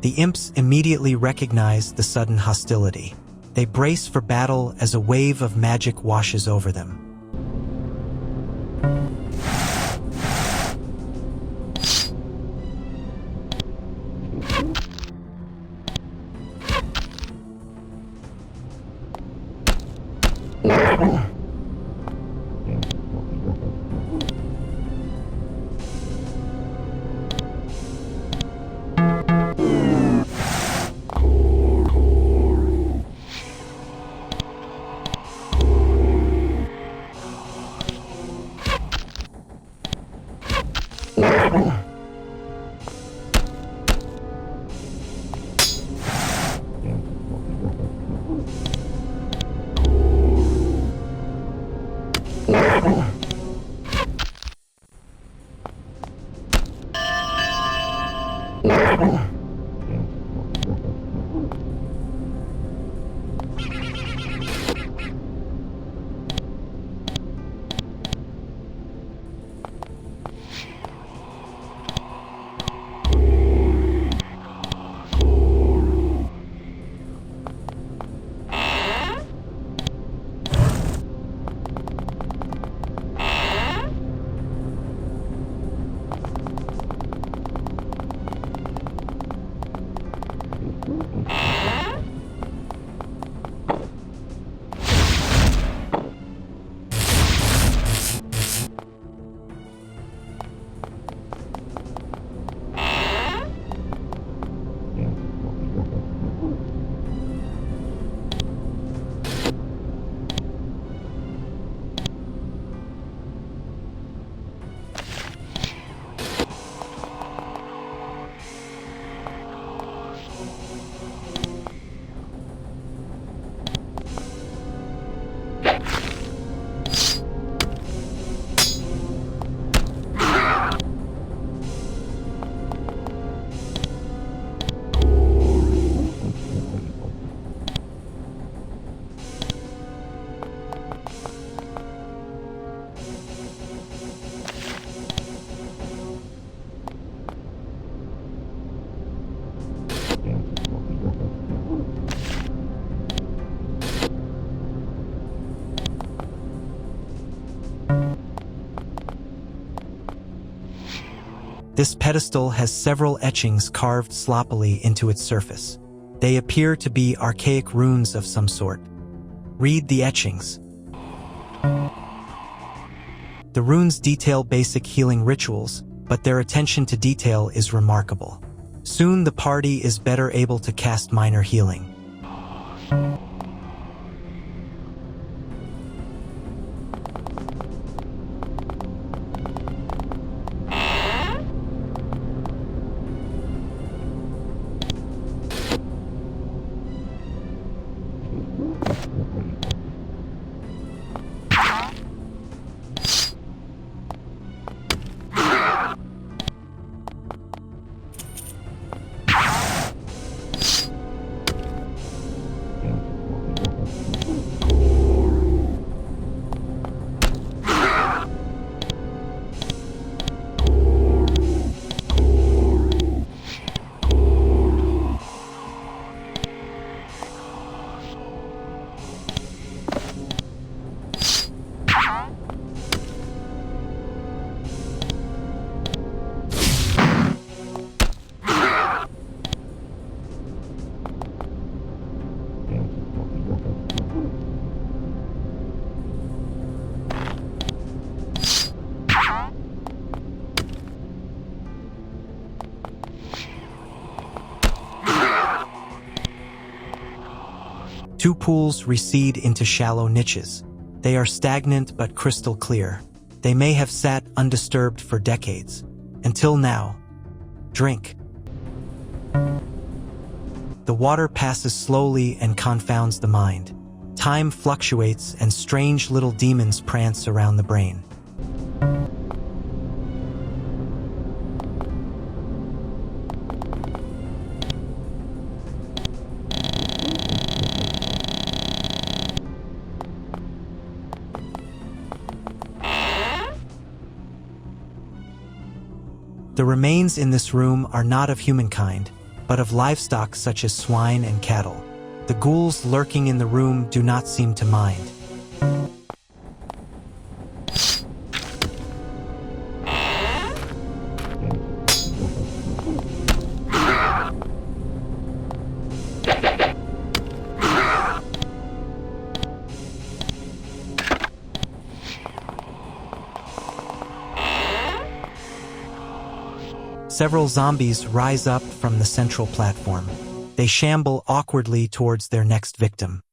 The imps immediately recognize the sudden hostility. They brace for battle as a wave of magic washes over them. This pedestal has several etchings carved sloppily into its surface. They appear to be archaic runes of some sort. Read the etchings. The runes detail basic healing rituals, but their attention to detail is remarkable. Soon the party is better able to cast minor healing. Two pools recede into shallow niches. They are stagnant but crystal clear. They may have sat undisturbed for decades. Until now. Drink. The water passes slowly and confounds the mind. Time fluctuates and strange little demons prance around the brain. The remains in this room are not of humankind, but of livestock such as swine and cattle. The ghouls lurking in the room do not seem to mind. Several zombies rise up from the central platform. They shamble awkwardly towards their next victim.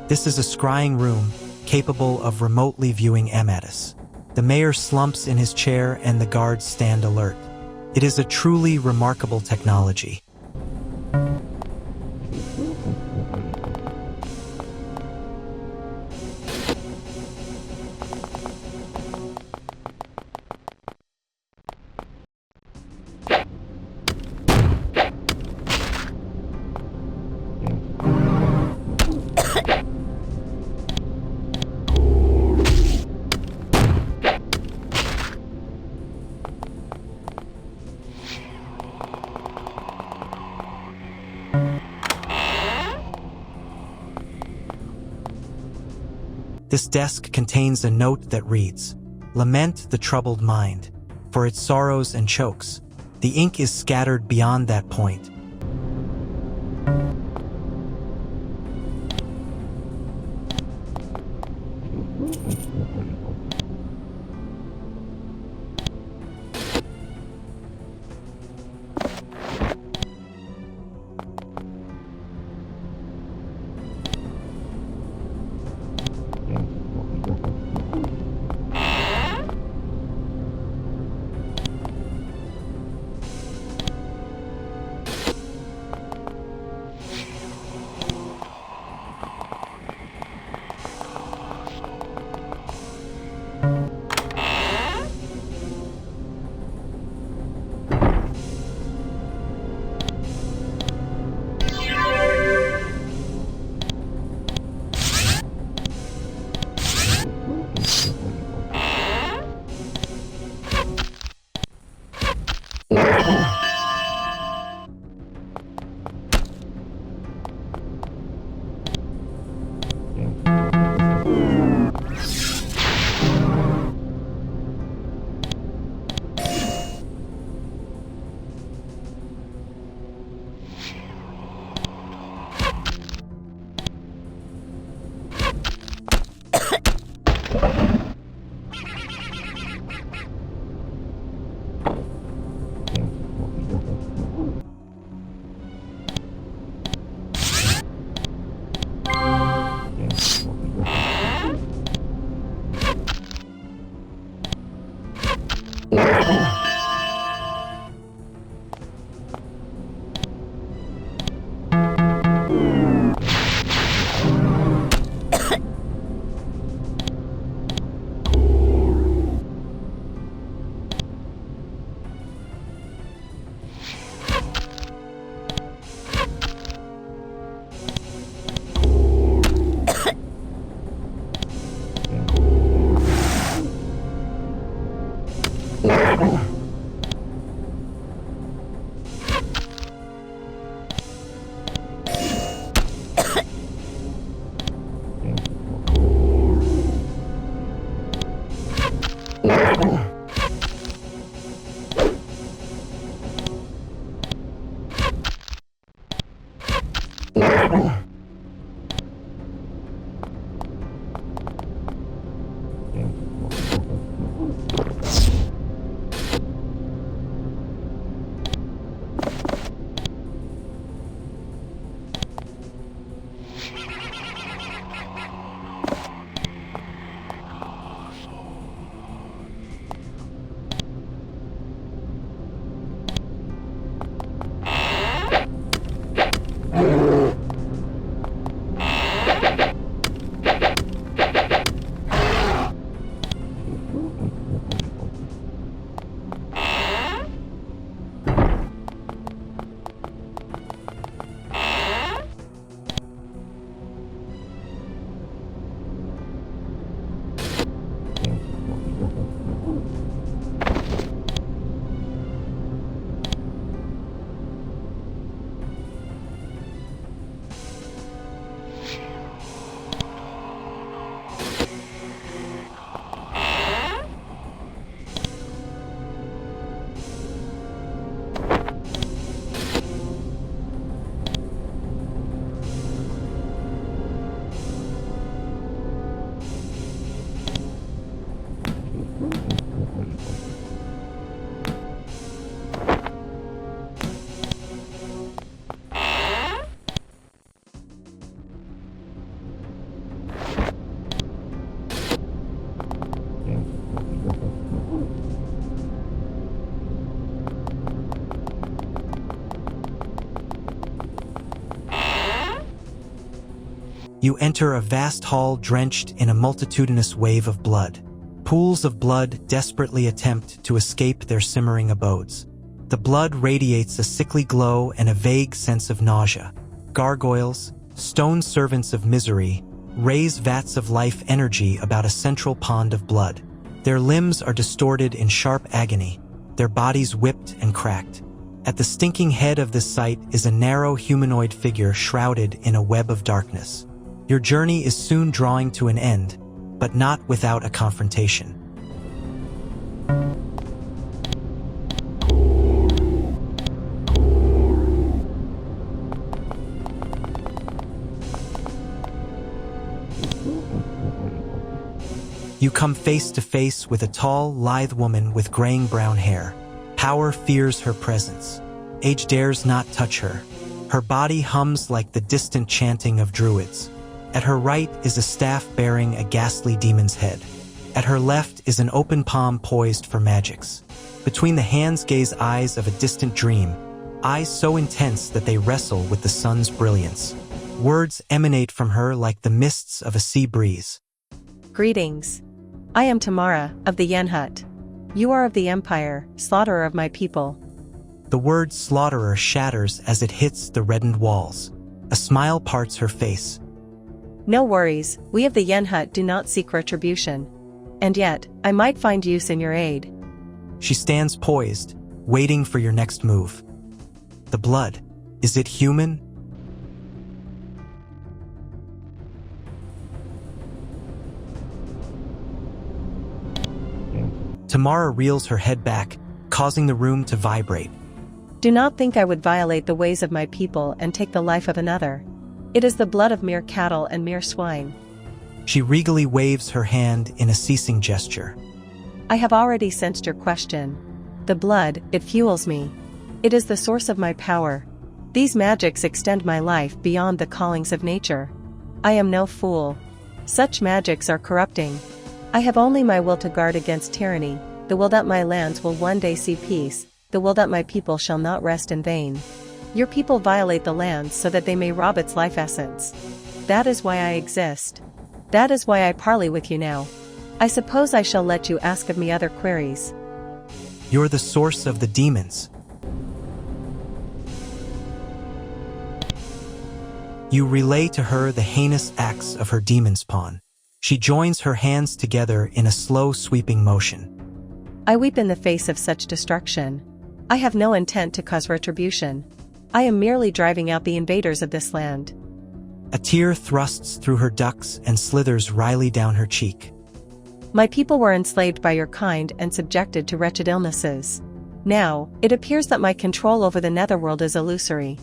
This is a scrying room capable of remotely viewing Amadis. The mayor slumps in his chair and the guards stand alert. It is a truly remarkable technology. This desk contains a note that reads, "Lament the troubled mind, for its sorrows and chokes. The ink is scattered beyond that point." You enter a vast hall drenched in a multitudinous wave of blood. Pools of blood desperately attempt to escape their simmering abodes. The blood radiates a sickly glow and a vague sense of nausea. Gargoyles, stone servants of misery, raise vats of life energy about a central pond of blood. Their limbs are distorted in sharp agony, their bodies whipped and cracked. At the stinking head of this site is a narrow humanoid figure shrouded in a web of darkness. Your journey is soon drawing to an end, but not without a confrontation. You come face to face with a tall, lithe woman with graying brown hair. Power fears her presence. Age dares not touch her. Her body hums like the distant chanting of druids. At her right is a staff bearing a ghastly demon's head. At her left is an open palm poised for magics. Between the hands gaze eyes of a distant dream, eyes so intense that they wrestle with the sun's brilliance. Words emanate from her like the mists of a sea breeze. Greetings. I am Tamara, of the Yen Hut. You are of the Empire, slaughterer of my people. The word slaughterer shatters as it hits the reddened walls. A smile parts her face. No worries, we of the Yen Hut do not seek retribution. And yet, I might find use in your aid. She stands poised, waiting for your next move. The blood, is it human? Tamara reels her head back, causing the room to vibrate. Do not think I would violate the ways of my people and take the life of another. It is the blood of mere cattle and mere swine. She regally waves her hand in a ceasing gesture. I have already sensed your question. The blood, it fuels me. It is the source of my power. These magics extend my life beyond the callings of nature. I am no fool. Such magics are corrupting. I have only my will to guard against tyranny, the will that my lands will one day see peace, the will that my people shall not rest in vain. Your people violate the land so that they may rob its life essence. That is why I exist. That is why I parley with you now. I suppose I shall let you ask of me other queries. You're the source of the demons. You relay to her the heinous acts of her demon spawn. She joins her hands together in a slow sweeping motion. I weep in the face of such destruction. I have no intent to cause retribution. I am merely driving out the invaders of this land. A tear thrusts through her ducts and slithers wryly down her cheek. My people were enslaved by your kind and subjected to wretched illnesses. Now, it appears that my control over the netherworld is illusory.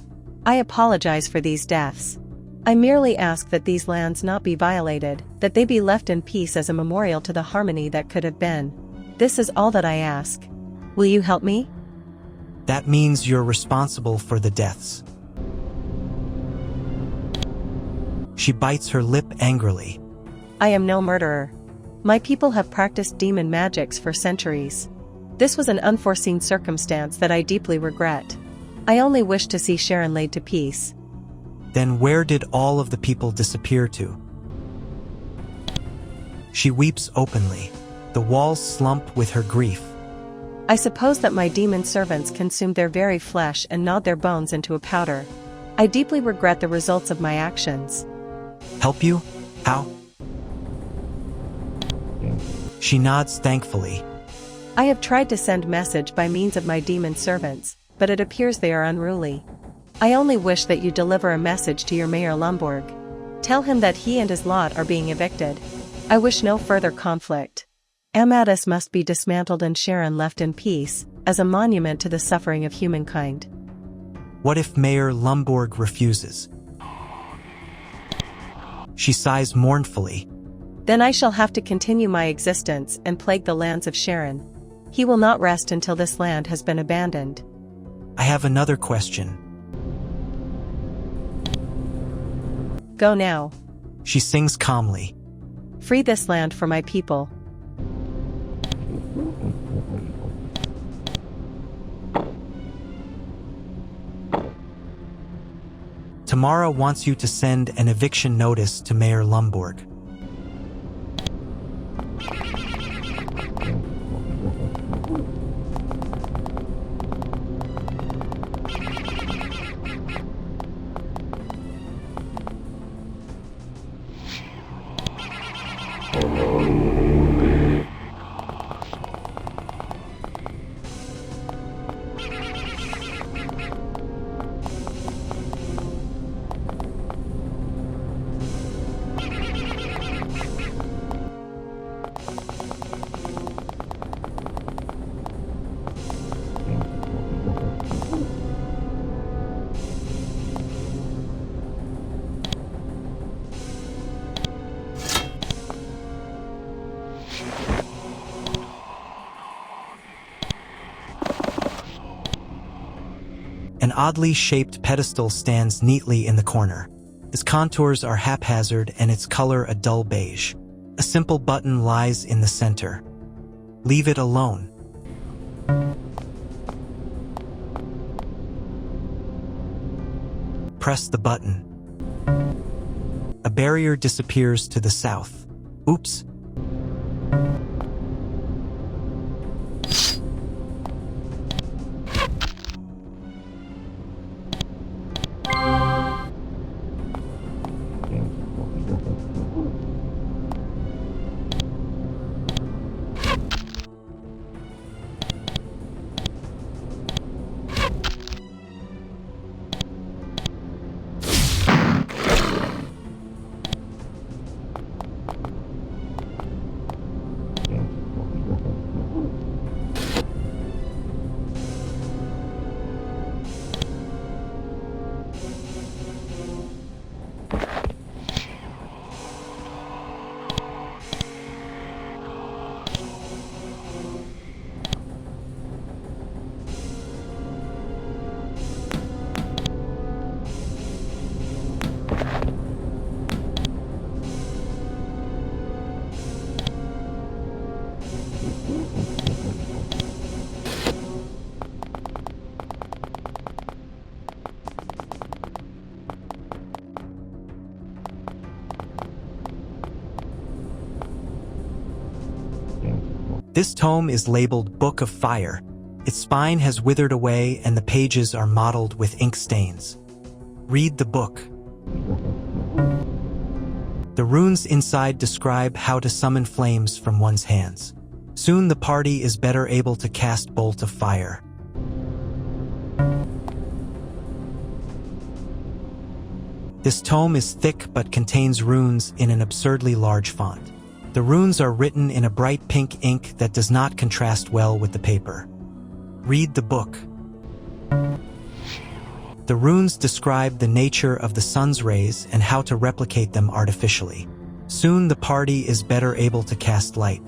I apologize for these deaths. I merely ask that these lands not be violated, that they be left in peace as a memorial to the harmony that could have been. This is all that I ask. Will you help me? That means you're responsible for the deaths. She bites her lip angrily. I am no murderer. My people have practiced demon magics for centuries. This was an unforeseen circumstance that I deeply regret. I only wish to see Charon laid to peace. Then where did all of the people disappear to? She weeps openly. The walls slump with her grief. I suppose that my demon servants consumed their very flesh and gnawed their bones into a powder. I deeply regret the results of my actions. Help you? How? She nods thankfully. I have tried to send message by means of my demon servants, but it appears they are unruly. I only wish that you deliver a message to your Mayor Lumborg. Tell him that he and his lot are being evicted. I wish no further conflict. Amadis must be dismantled and Charon left in peace, as a monument to the suffering of humankind. What if Mayor Lumborg refuses? She sighs mournfully. Then I shall have to continue my existence and plague the lands of Charon. He will not rest until this land has been abandoned. I have another question. Go now. She sings calmly. Free this land for my people. Tamara wants you to send an eviction notice to Mayor Lumborg. An oddly shaped pedestal stands neatly in the corner. Its contours are haphazard and its color a dull beige. A simple button lies in the center. Leave it alone. Press the button. A barrier disappears to the south. Oops. This tome is labeled Book of Fire. Its spine has withered away and the pages are mottled with ink stains. Read the book. The runes inside describe how to summon flames from one's hands. Soon the party is better able to cast Bolt of Fire. This tome is thick but contains runes in an absurdly large font. The runes are written in a bright pink ink that does not contrast well with the paper. Read the book. The runes describe the nature of the sun's rays and how to replicate them artificially. Soon the party is better able to cast light.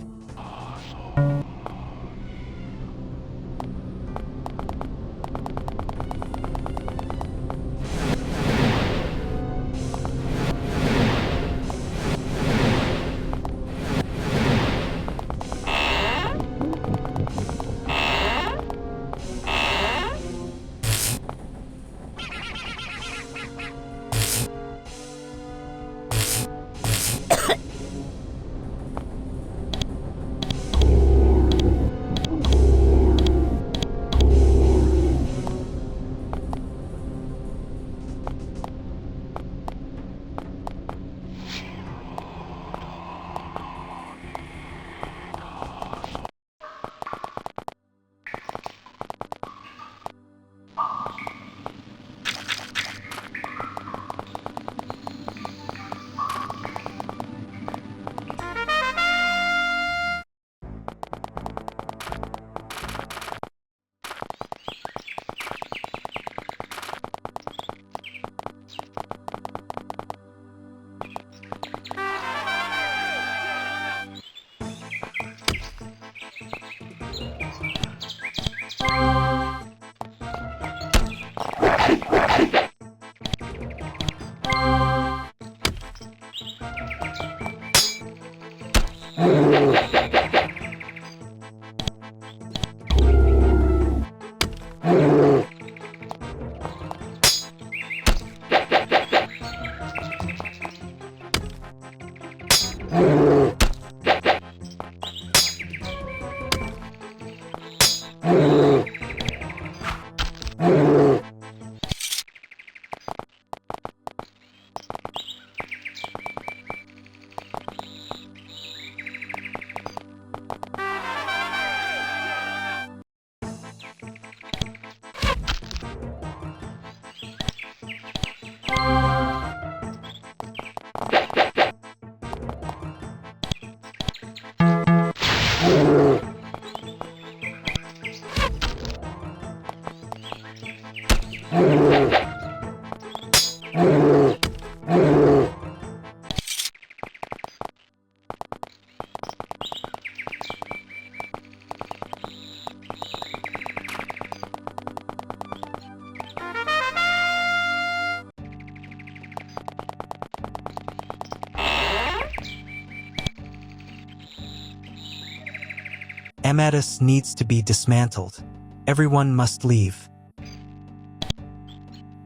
Amadis needs to be dismantled. Everyone must leave.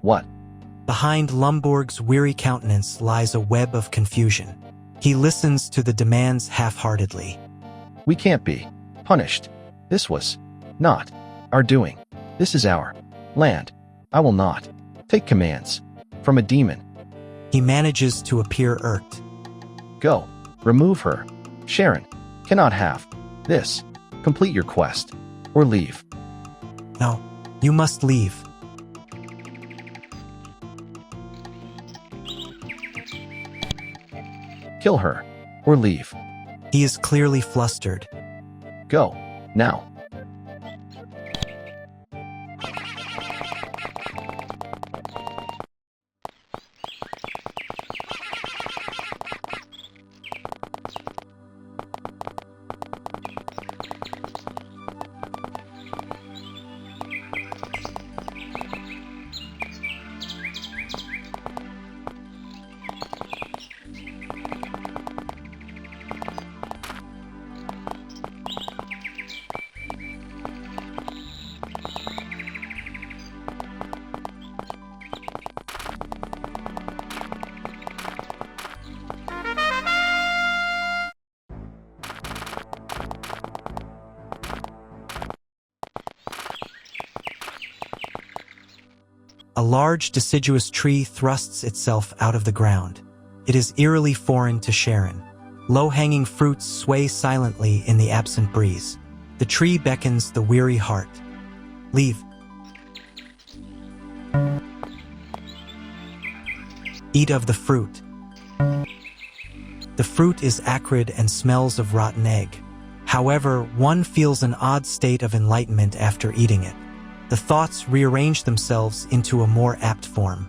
What? Behind Lumborg's weary countenance lies a web of confusion. He listens to the demands half-heartedly. We can't be punished. This was not our doing. This is our land. I will not take commands from a demon. He manages to appear irked. Go. Remove her. Charon cannot have this. Complete your quest. Or leave. No, you must leave. Kill her. Or leave. He is clearly flustered. Go. Now. A large deciduous tree thrusts itself out of the ground. It is eerily foreign to Charon. Low-hanging fruits sway silently in the absent breeze. The tree beckons the weary heart. Leave. Eat of the fruit. The fruit is acrid and smells of rotten egg. However, one feels an odd state of enlightenment after eating it. The thoughts rearrange themselves into a more apt form.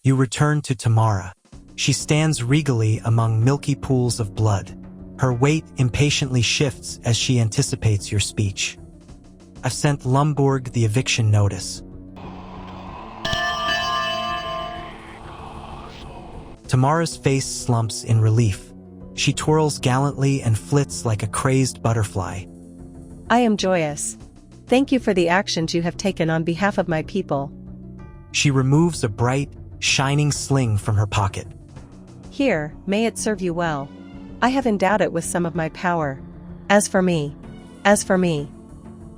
You return to Tamara. She stands regally among milky pools of blood. Her weight impatiently shifts as she anticipates your speech. I've sent Lumburg the eviction notice. Tamara's face slumps in relief. She twirls gallantly and flits like a crazed butterfly. I am joyous. Thank you for the actions you have taken on behalf of my people. She removes a bright, shining sling from her pocket. Here, may it serve you well. I have endowed it with some of my power. As for me.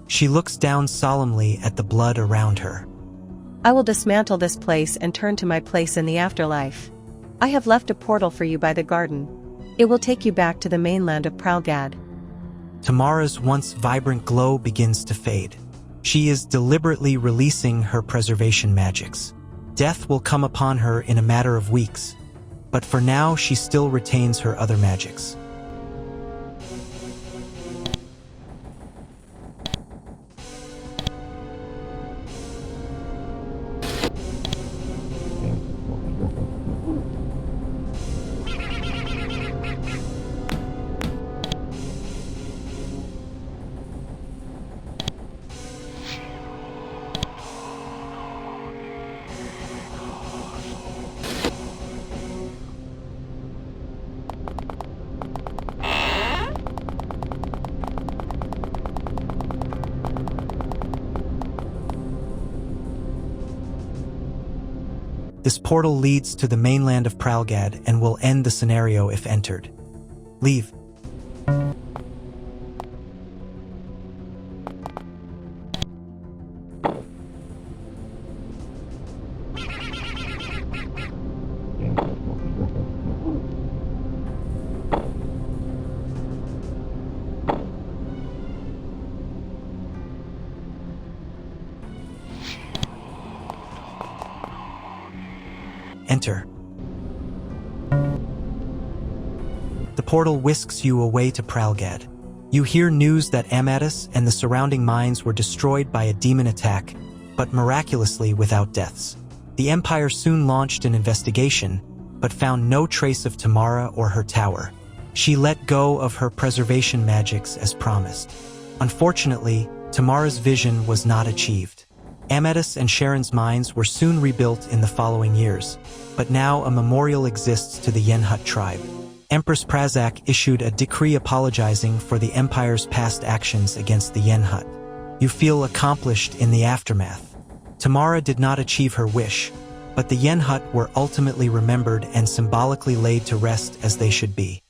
She looks down solemnly at the blood around her. I will dismantle this place and turn to my place in the afterlife. I have left a portal for you by the garden. It will take you back to the mainland of Pralgad. Tamara's once vibrant glow begins to fade. She is deliberately releasing her preservation magics. Death will come upon her in a matter of weeks, but for now she still retains her other magics. This portal leads to the mainland of Pralgad and will end the scenario if entered. Leave. Enter. The portal whisks you away to Pralgad. You hear news that Amadis and the surrounding mines were destroyed by a demon attack, but miraculously without deaths. The Empire soon launched an investigation, but found no trace of Tamara or her tower. She let go of her preservation magics as promised. Unfortunately, Tamara's vision was not achieved. Amadis and Charon's mines were soon rebuilt in the following years, but now a memorial exists to the Yenhut tribe. Empress Prazak issued a decree apologizing for the Empire's past actions against the Yenhut. You feel accomplished in the aftermath. Tamara did not achieve her wish, but the Yenhut were ultimately remembered and symbolically laid to rest as they should be.